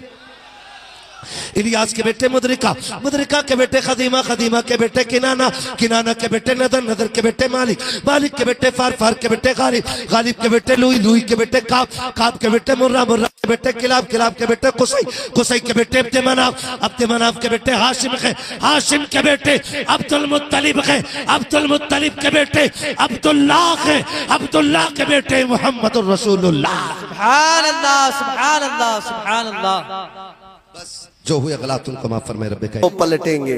इलियास के बेटे मुदरिका, मुदरिका के बेटे खदीमा, खदीमा के बेटे किनाना, किनाना के बेटे नदर, नदर के बेटे मालिक, मालिक के बेटे फार, फार के बेटे गालिब, गालिब के बेटे लुई, लुई के बेटे काब, काब के बेटे मुर्रा, मुर्रा के बेटे किलाब, किलाब के बेटे कुसई, कुसई के बेटे अब्द मनाफ, अब्द मनाफ के बेटे हाशिम है, हाशिम के बेटे अब्दुल मुत्तलिब है, अब्दुल मुत्तलिब के बेटे अब्दुल्लाह है, अब्दुल्लाह के बेटे मोहम्मद रसूलुल्लाह। सुभान अल्लाह, सुभान अल्लाह, सुभान अल्लाह। बस जो हुए गलातुल कमा फरमाए रब्बे का, वो पलटेंगे,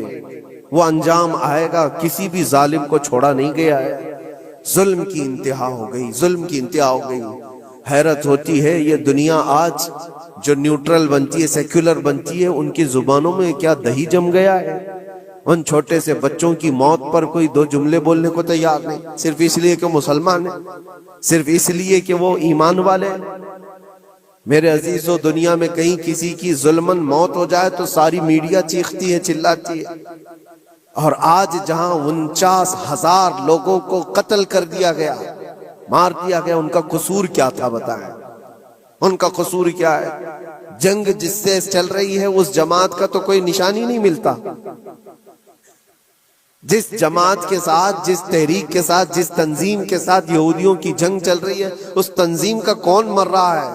वो अंजाम आएगा, किसी भी जालिम को छोड़ा नहीं गया है। जुल्म की इंतहा हो गई, जुल्म की इंतहा हो गई। हैरत होती है ये दुनिया आज जो न्यूट्रल बनती है, सेक्युलर बनती है, उनकी जुबानों में क्या दही जम गया है। उन छोटे से बच्चों की मौत पर कोई 2 जुमले बोलने को तैयार नहीं, सिर्फ इसलिए कि मुसलमान है, सिर्फ इसलिए कि वो ईमान वाले हैं। मेरे अजीजों, दुनिया में कहीं किसी की जुल्मन मौत हो जाए तो सारी मीडिया चीखती है, चिल्लाती है, और आज जहां 49,000 लोगों को कत्ल कर दिया गया, मार दिया गया, उनका कसूर क्या था बताएं? उनका कसूर क्या है? जंग जिससे चल रही है उस जमात का तो कोई निशानी नहीं मिलता। जिस जमात के साथ, जिस तहरीक के साथ, जिस तंजीम के साथ यहूदियों की जंग चल रही है, उस तंजीम का कौन मर रहा है,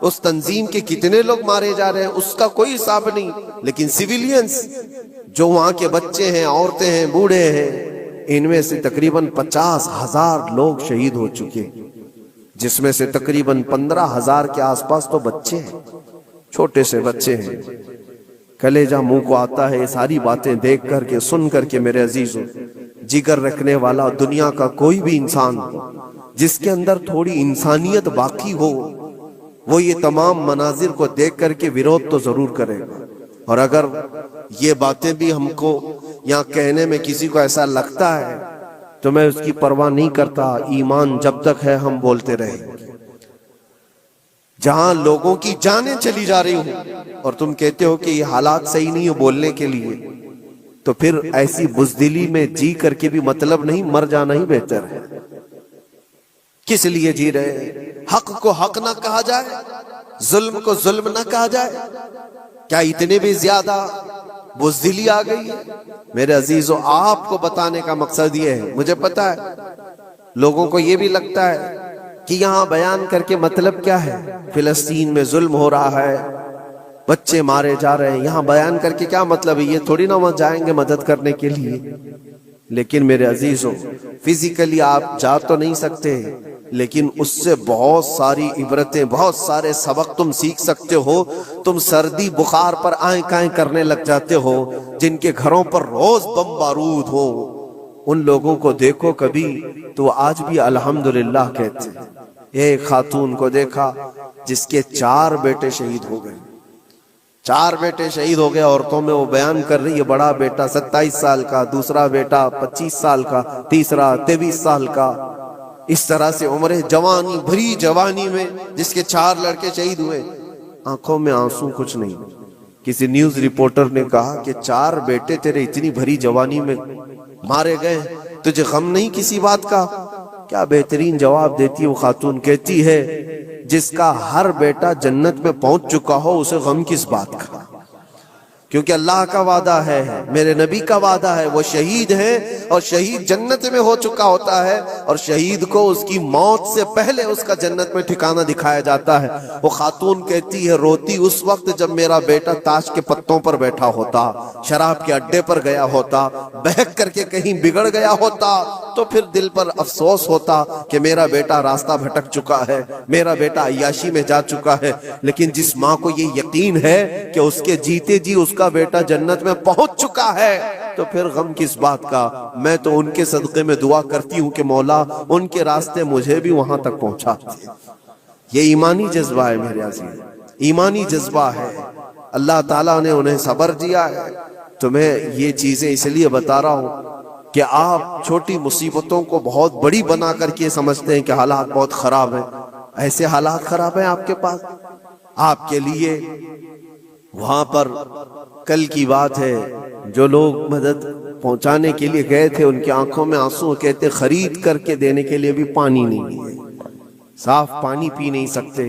उस तंजीम के कितने लोग मारे जा रहे हैं, उसका कोई हिसाब नहीं। लेकिन सिविलियंस जो वहां के बच्चे हैं, औरतें हैं, बूढ़े हैं, इनमें से तकरीबन 50,000 लोग शहीद हो चुके, जिसमें से तकरीबन 15,000 के आसपास तो बच्चे हैं, छोटे से बच्चे हैं। कलेजा मुंह को आता है ये सारी बातें देख करके, सुन करके। मेरे अजीजों, जिगर रखने वाला दुनिया का कोई भी इंसान हो, जिसके अंदर थोड़ी इंसानियत बाकी हो, वो ये तमाम मनाजिर को देख करके विरोध तो जरूर करेगा। और अगर ये बातें भी हमको यहाँ कहने में किसी को ऐसा लगता है तो मैं उसकी परवाह नहीं करता। ईमान जब तक है हम बोलते रहेंगे। जहां लोगों की जानें चली जा रही हो और तुम कहते हो कि ये हालात सही नहीं है बोलने के लिए, तो फिर ऐसी बुज़दिली में जी करके भी मतलब नहीं, मर जाना ही बेहतर है। किस लिए जी रहे हैं? हक को हक ना कहा जाए, जुल्म को जुल्म ना कहा जाए? क्या इतने भी ज्यादा बुज़दिली आ गई है? मेरे अजीजों, आपको बताने का मकसद ये है, मुझे पता है लोगों को ये भी लगता है कि यहां बयान करके मतलब क्या है? फिलिस्तीन में जुल्म हो रहा है, बच्चे मारे जा रहे हैं, यहां बयान करके क्या मतलब है? ये थोड़ी ना वहां जाएंगे मदद करने के लिए। लेकिन मेरे अजीजों, फिजिकली आप जा तो नहीं सकते, लेकिन उससे बहुत सारी इबरतें, बहुत सारे सबक तुम सीख सकते हो। तुम सर्दी बुखार पर आए काएं करने लग जाते हो, जिनके घरों पर रोज बम बारूद हो, उन लोगों को देखो कभी तो आज भी अल्हम्दुलिल्लाह कहते हैं। एक खातून को देखा जिसके 4 बेटे शहीद हो गए, 4 बेटे शहीद हो गए। औरतों में वो बयान कर रही है, बड़ा बेटा 27 साल का, दूसरा बेटा 25 साल का, तीसरा 23 साल का। इस तरह से उम्र जवानी, भरी जवानी में जिसके 4 लड़के शहीद हुए, आंखों में आंसू कुछ नहीं। किसी न्यूज रिपोर्टर ने कहा कि 4 बेटे तेरे इतनी भरी जवानी में मारे गए, तुझे गम नहीं किसी बात का? क्या बेहतरीन जवाब देती है वो खातून, कहती है जिसका हर बेटा जन्नत में पहुंच चुका हो उसे गम किस बात का? क्योंकि अल्लाह का वादा है, मेरे नबी का वादा है, वो शहीद है और शहीद जन्नत में हो चुका होता है, और शहीद को उसकी मौत से पहले उसका जन्नत में ठिकाना दिखाया जाता है। वो खातून कहती है, रोती उस वक्त जब मेरा बेटा ताश के पत्तों पर बैठा होता, शराब के अड्डे पर गया होता, बहक करके कहीं बिगड़ गया होता, तो फिर दिल पर अफसोस होता कि मेरा बेटा रास्ता भटक चुका है, मेरा बेटा अय्याशी में जा चुका है। लेकिन जिस माँ को ये यकीन है कि उसके जीते जी उसका बेटा जन्नत में पहुंच चुका है, तो फिर गम किस बात का? मैं तो उनके सदक़े में दुआ करती हूँ कि मौला उनके रास्ते मुझे भी वहां तक पहुंचा दे। ये ईमानी जज्बा है मेरे अज़ीज़, ईमानी जज्बा है। अल्लाह ताला ने उन्हें सब्र दिया है। तो मैं ये चीजें इसलिए बता रहा हूँ कि आप छोटी मुसीबतों को बहुत बड़ी बना करके समझते हैं कि हालात बहुत खराब है। ऐसे हालात खराब है आपके पास, आपके लिए। वहां पर कल की बात है, जो लोग मदद पहुंचाने के लिए गए थे उनकी आंखों में आंसू, कहते खरीद करके देने के लिए भी पानी नहीं है, साफ पानी पी नहीं सकते,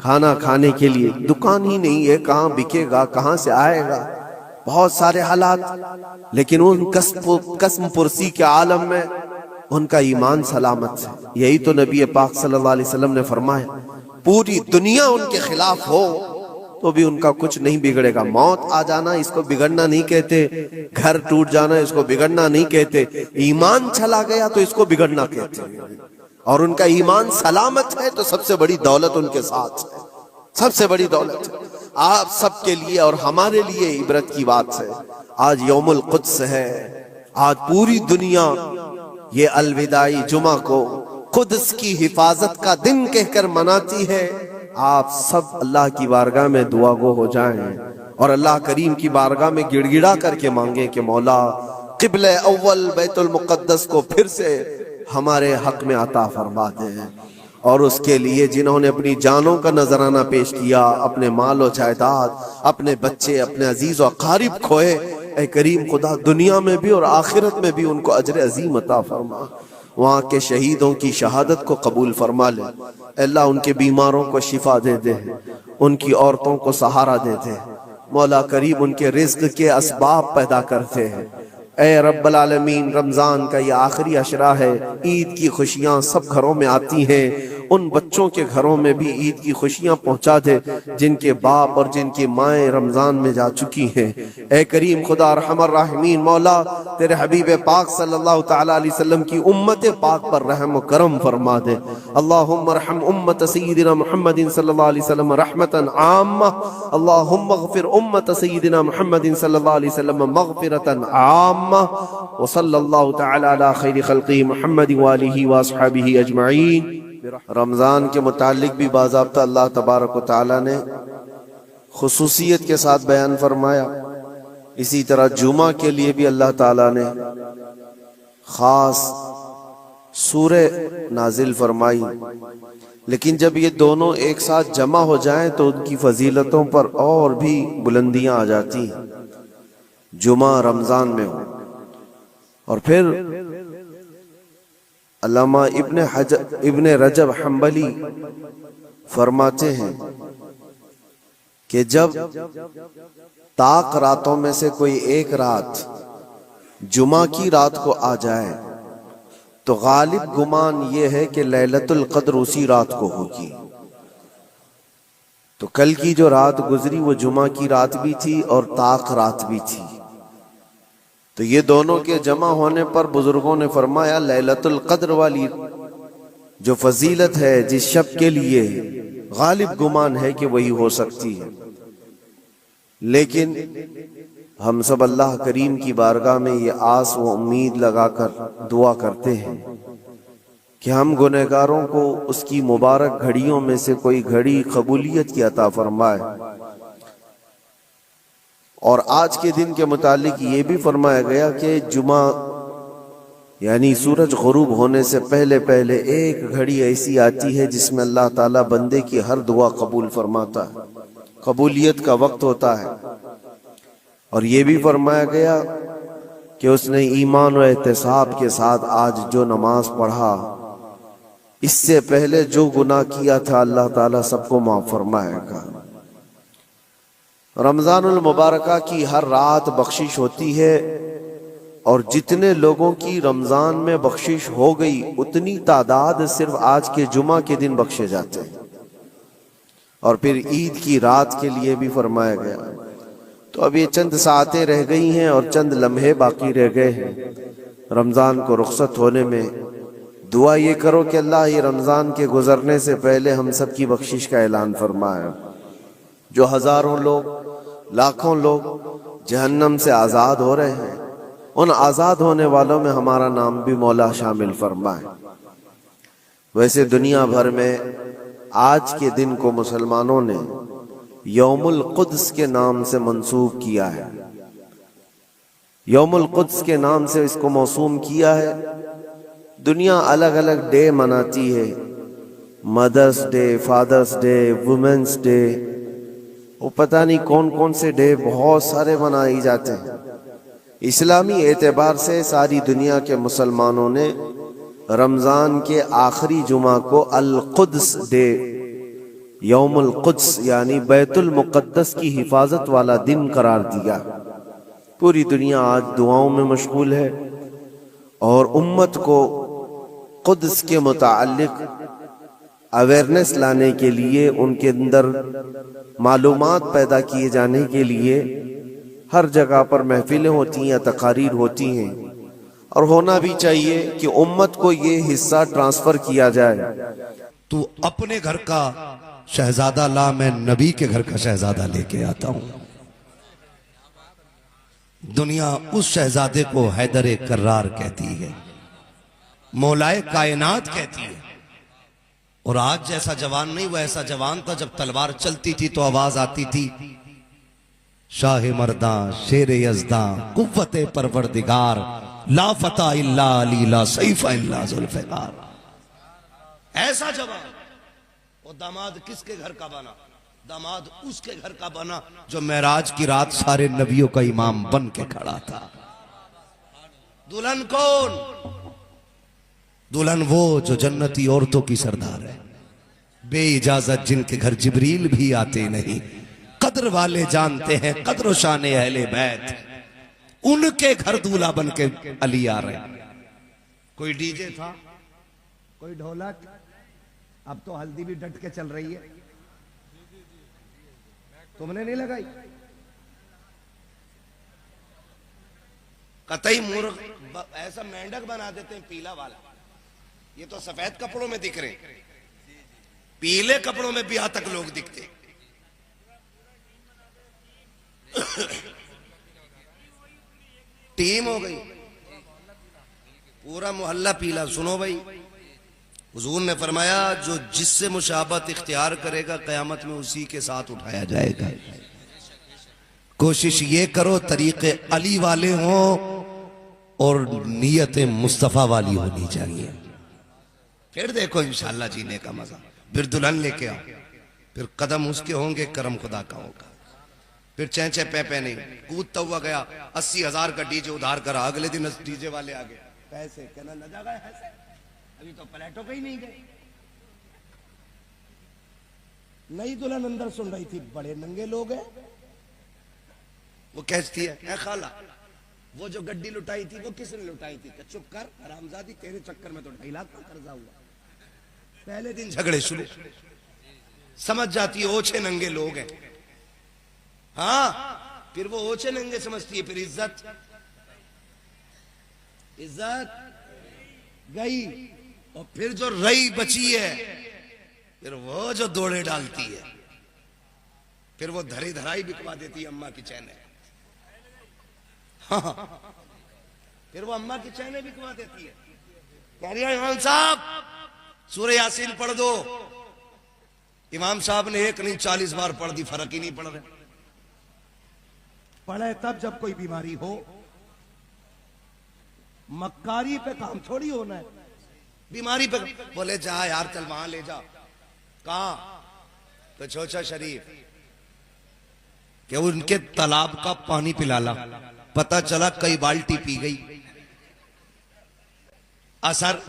खाना खाने के लिए दुकान ही नहीं है, कहाँ बिकेगा, कहाँ से आएगा, बहुत सारे हालात। लेकिन उन कसम पुरसी के आलम में उनका ईमान सलामत है। यही तो नबी पाक सल्लल्लाहु अलैहि वसल्लम ने फरमाया, पूरी दुनिया उनके खिलाफ हो तो भी उनका कुछ नहीं बिगड़ेगा। मौत आ जाना इसको बिगड़ना नहीं कहते, घर टूट जाना इसको बिगड़ना नहीं कहते, ईमान चला गया तो इसको बिगड़ना कहते हैं। और उनका ईमान सलामत है तो सबसे बड़ी दौलत उनके साथ है, सबसे बड़ी दौलत है। आप सबके लिए और हमारे लिए इबरत की बात है। आज यौमुल कुद्स है, आज पूरी दुनिया ये अलविदाई जुमा को कुद्स की हिफाजत का दिन कहकर मनाती है। आप सब अल्लाह की बारगाह में दुआ गो हो जाएं और अल्लाह करीम की बारगाह में गिड़गिड़ा करके मांगे कि मौला क़िबले अव्वल बैतुल मुक़द्दस को फिर से हमारे हक में अता फरमा दे। और उसके लिए जिन्होंने अपनी जानों का नजराना पेश किया, अपने माल और जायदाद, अपने बच्चे, अपने अजीज और अकारिब खोए, ऐ करीम खुदा दुनिया में भी और आखिरत में भी उनको अजर अजीम अता फरमा, वहाँ के शहीदों की शहादत को कबूल फरमा ले। अल्लाह उनके बीमारों को शिफा दे दे, उनकी औरतों को सहारा दे दे। मौला करीम उनके रिज्क के असबाब पैदा करते हैं। ऐ रब्बल आलमीन, रमजान का ये आखिरी अशरा है, ईद की खुशियाँ सब घरों में आती हैं, उन बच्चों के घरों में भी ईद की खुशियाँ पहुँचा दे जिनके बाप और जिनकी माएँ रमजान में जा चुकी हैं। ऐ करीम खुदा रहमर राहिमीन, मौला तेरे हबीब पाक सल्लल्लाहु तआला अलैहि वसल्लम की उम्मत पाक पर रहम करम फरमा दे। अल्लाहुम्मा रहम उम्मत सय्यिदिना मुहम्मदिन सल्लल्लाहु अलैहि वसल्लम रहमतन आम्मा, अल्लाहुम्मा गफिर उम्मत सय्यिदिना मुहम्मदिन सल्लल्लाहु अलैहि वसल्लम मगफिरतन आम्मा, व सल्लल्लाहु तआला अला खैरि खल्क़ि मुहम्मदिन व आलिहि व अस्हाबिहि अजमईन। रमजान के मुतालिक भी बाज़ाब्ता अल्लाह तबारक व तआला ने खुसूसियत के साथ बयान फरमाया। इसी तरह जुमा के लिए भी अल्लाह ताला ने खास सूरे नाजिल फरमाई। लेकिन जब ये दोनों एक साथ जमा हो जाएं तो उनकी फजीलतों पर और भी बुलंदियां आ जाती हैं। जुमा रमजान में हो। और फिर अल्लामा इब्ने रजब हम्बली फरमाते हैं कि जब ताक रातों में से कोई एक रात जुमा की रात को आ जाए तो गालिब गुमान ये है कि लैलतुल कद्र उसी रात को होगी। तो कल की जो रात गुजरी वो जुमा की रात भी थी और ताक रात भी थी। तो ये दोनों के जमा होने पर बुजुर्गों ने फरमाया लैलतुल कद्र वाली जो फजीलत है जिस शब के लिए गालिब गुमान है कि वही हो सकती है। लेकिन हम सब अल्लाह करीम की बारगाह में ये आस व उम्मीद लगाकर दुआ करते हैं कि हम गुनहगारों को उसकी मुबारक घड़ियों में से कोई घड़ी कबूलियत की अता फरमाए। और आज के दिन के मुतालिक ये भी फरमाया गया कि जुमा यानी सूरज गुरूब होने से पहले पहले एक घड़ी ऐसी आती है जिसमें अल्लाह ताला बंदे की हर दुआ कबूल फरमाता है, कबूलियत का वक्त होता है। और ये भी फरमाया गया कि उसने ईमान और एहतिसाब के साथ आज जो नमाज पढ़ा, इससे पहले जो गुनाह किया था अल्लाह ताला सबको माफ फरमाएगा। रमजानुल मुबारका की हर रात बख्शिश होती है और जितने लोगों की रमजान में बख्शिश हो गई उतनी तादाद सिर्फ आज के जुमा के दिन बख्शे जाते हैं। और फिर ईद की रात के लिए भी फरमाया गया। तो अब ये चंद सातें रह गई हैं और चंद लम्हे बाकी रह गए हैं रमजान को रुखसत होने में। दुआ ये करो कि अल्लाह ये रमजान के गुजरने से पहले हम सब की बख्शिश का ऐलान फरमाए। जो हजारों लोग लाखों लोग जहन्नम से आज़ाद हो रहे हैं, उन आज़ाद होने वालों में हमारा नाम भी मौला शामिल फरमाए। वैसे दुनिया भर में आज के दिन को मुसलमानों ने यौमुल कुद्स के नाम से मंसूब किया है। यौमुल कुद्स के नाम से इसको मौसूम किया है। दुनिया अलग अलग डे मनाती है, mother's day, father's day, women's day, वो पता नहीं कौन कौन से डे बहुत सारे मनाए जाते हैं। इस्लामी एतबार से सारी दुनिया के मुसलमानों ने रमजान के आखिरी जुमा को अल कुद्स डे, यौमुल कुद्स यानी बैतुल मुक़द्दस की हिफाजत वाला दिन करार दिया। पूरी दुनिया आज दुआओं में मशगूल है और उम्मत को कुद्स के मुताल्लिक अवेयरनेस लाने के लिए, उनके अंदर मालूमात पैदा किए जाने के लिए हर जगह पर महफिलें होती हैं, तकारीर होती हैं। और होना भी चाहिए कि उम्मत को ये हिस्सा ट्रांसफर किया जाए। तू अपने घर का शहजादा ला, मैं नबी के घर का शहजादा लेके आता हूं। दुनिया उस शहजादे को हैदर कर्रार कहती है, मौलाए कायनात कहती है। और आज जैसा जवान नहीं, वो ऐसा जवान था जब तलवार चलती थी तो आवाज आती थी, शाह मर्दा शेर यज़दा कुव्वत परवरदिगार ला फता इल्ला अली ला सैफ इल्ला जुल्फ़िकार। ऐसा जवान। वो दामाद किसके घर का बना? दामाद उसके घर का बना जो मेराज की रात सारे नबियों का इमाम बन के खड़ा था। दुल्हन कौन? दुल्हन वो जो जन्नती औरतों की सरदार है, बे इजाजत जिनके घर जिब्रील भी आते नहीं। कद्र वाले जानते हैं कद्र शान अहले बैत, उनके घर दूल्हा बन के अली आ रहे। कोई डीजे था, कोई ढोलक, अब तो हल्दी भी डट के चल रही है। तुमने नहीं लगाई? कतई मूर्ख ऐसा मेंढक बना देते हैं पीला वाला। ये तो सफेद कपड़ों में दिख रहे, पीले कपड़ों में भी यहां तक लोग दिखते। टीम हो गई, पूरा मोहल्ला पीला। सुनो भाई, हुजूर ने फरमाया जो जिससे मुशाबत इख्तियार करेगा कयामत में उसी के साथ उठाया जाएगा। कोशिश ये करो तरीके अली वाले हों और नीयतें मुस्तफा वाली होनी चाहिए। फिर देखो इंशाअल्लाह जीने का मजा। फिर दुल्हन लेके आओ, फिर कदम उसके होंगे, करम खुदा का होगा। फिर चैचे पे नहीं, कूदता हुआ गया, 80,000 का डीजे उधार करा। अगले दिन डीजे वाले आ गए, पैसे कहना न जा गए, अभी तो प्लेटो पे ही नहीं गए। नई दुल्हन अंदर सुन रही थी, बड़े नंगे लोग हैं। वो कहती है, ए खाला, वो जो गड्डी लुटाई थी वो किसने लुटाई थी? चुप कर हरामजादी, तेरे चक्कर में तो 2.5 लाख का कर्जा हुआ। पहले दिन झगड़े शुरू। समझ जाती है ओछे नंगे लोग हैं। हाँ, फिर वो ओछे नंगे समझती है। फिर इज्जत गई, और फिर जो रई बची है, फिर वो जो दौड़े डालती है, फिर वो धरी धराई बिकवा देती है अम्मा की चैने। हाँ, फिर वो अम्मा की चैने बिकवा देती है। कह रही है इमाम साहब सूरह यासीन पढ़ दो। इमाम साहब ने 1 नहीं 40 बार पढ़ दी, फर्क ही नहीं पड़ रहा। पढ़े तब जब कोई बीमारी हो। मक्कारी पे काम थोड़ी होना है। बीमारी पे बोले जा यार, चल वहां ले जा। कहा? तो छोचा शरीफ कि उनके तालाब का पानी पिलाला। पता चला कई बाल्टी पी गई, असर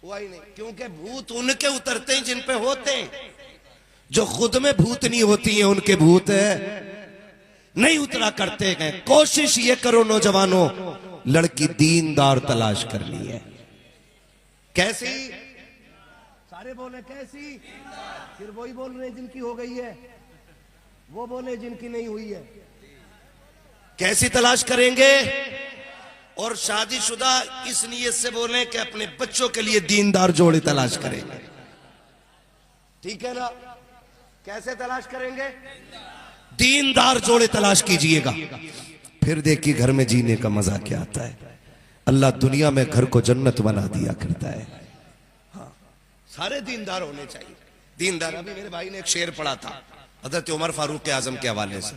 हुआ ही नहीं। क्योंकि भूत उनके उतरते हैं जिन पे होते हैं। जो खुद में भूत नहीं होती है उनके भूत है नहीं उतरा करते हैं। कोशिश ये करो नौजवानों, लड़की दीनदार तलाश करनी है। कैसी? सारे बोले कैसी, फिर वही बोल रहे जिनकी हो गई है, वो बोले जिनकी नहीं हुई है। कैसी तलाश करेंगे? और शादीशुदा इस नियत से बोले कि अपने बच्चों के लिए दीनदार जोड़े तलाश करेंगे। ठीक है ना? कैसे तलाश करेंगे? दीनदार जोड़े तलाश कीजिएगा, फिर देखिए घर में जीने का मजा क्या आता है। अल्लाह दुनिया में घर को जन्नत बना दिया करता है। हाँ, सारे दीनदार होने चाहिए। दीनदार, अभी मेरे भाई ने एक शेर पढ़ा था हजरत उमर फारूक आजम के हवाले से।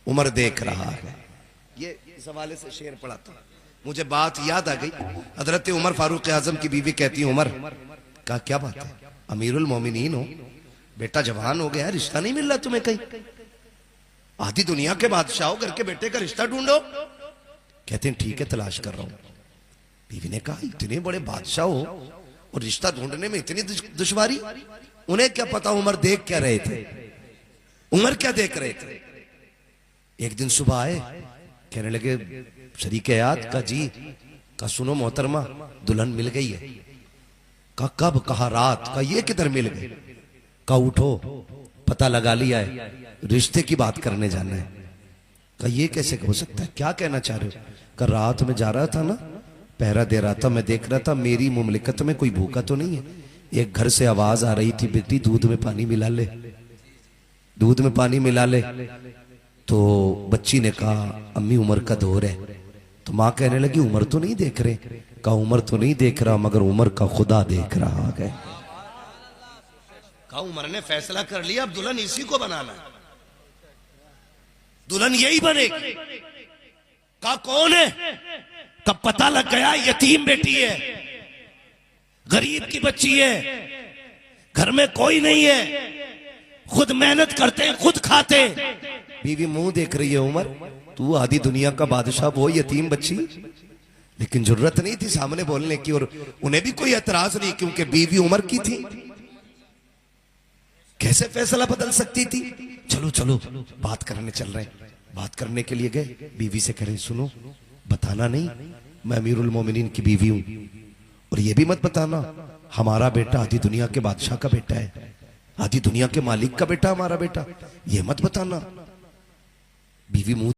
उमर देख रहा है, ये इस हवाले से शेर पढ़ा था। मुझे बात याद आ गई। हजरत उमर फारूक आजम की बीवी कहती है, उमर का क्या बात है, अमीरुल मोमिनीन हो, बेटा जवान हो गया, रिश्ता नहीं मिल रहा तुम्हें कहीं? आधी दुनिया के बादशाह हो, घर के बेटे का रिश्ता ढूंढो। कहते हैं ठीक है तलाश कर रहा हूं। बीवी ने कहा इतने बड़े बादशाह हो और रिश्ता ढूंढने में इतनी दुश्वारी? उन्हें क्या पता उमर देख क्या रहे थे, उमर क्या देख रहे थे। एक दिन सुबह आए, कहने लगे शरीक हयात का जी का सुनो मोहतरमा दुल्हन मिल गई है। का कब? कहा रात। का ये किधर मिल गई? का उठो पता लगा लिया है, रिश्ते की बात करने जाना है। का ये कैसे हो सकता है, क्या कहना चाह रहे हो? का रात में जा रहा था ना, पहरा दे रहा था, मैं देख रहा था मेरी मुमलिकत में कोई भूखा तो नहीं है। एक घर से आवाज आ रही थी, बेटी दूध में पानी मिला ले, दूध में पानी मिला ले। तो बच्ची ने कहा अम्मी उमर का दौर है। तो माँ कहने लगी उमर तो नहीं देख रहे। कहा उमर तो नहीं देख रहा, मगर उमर का खुदा देख रहा है। कहा उमर ने फैसला कर लिया, अब दुल्हन इसी को बनाना है, दुल्हन यही बनेगी। कहा कौन है? कब पता लग गया यतीम बेटी है, गरीब की बच्ची है, घर में कोई नहीं है, खुद मेहनत करते, खुद खाते। बीवी मुंह देख रही है, उमर तू आधी दुनिया का बादशाह, वो यतीम बच्ची। लेकिन जरूरत नहीं थी सामने बोलने की, और उन्हें भी कोई एतराज नहीं, क्योंकि बीवी उमर की थी। कैसे फैसला बदल सकती थी? चलो चलो बात करने चल रहे हैं। बात करने के लिए गए, बीवी से कह रहे सुनो, बताना नहीं मैं अमीरुल मोमिनीन की बीवी हूं, और ये भी मत बताना हमारा बेटा आधी दुनिया के बादशाह का बेटा है, आधी दुनिया के मालिक का बेटा हमारा बेटा, ये मत बताना। बीवी मुंह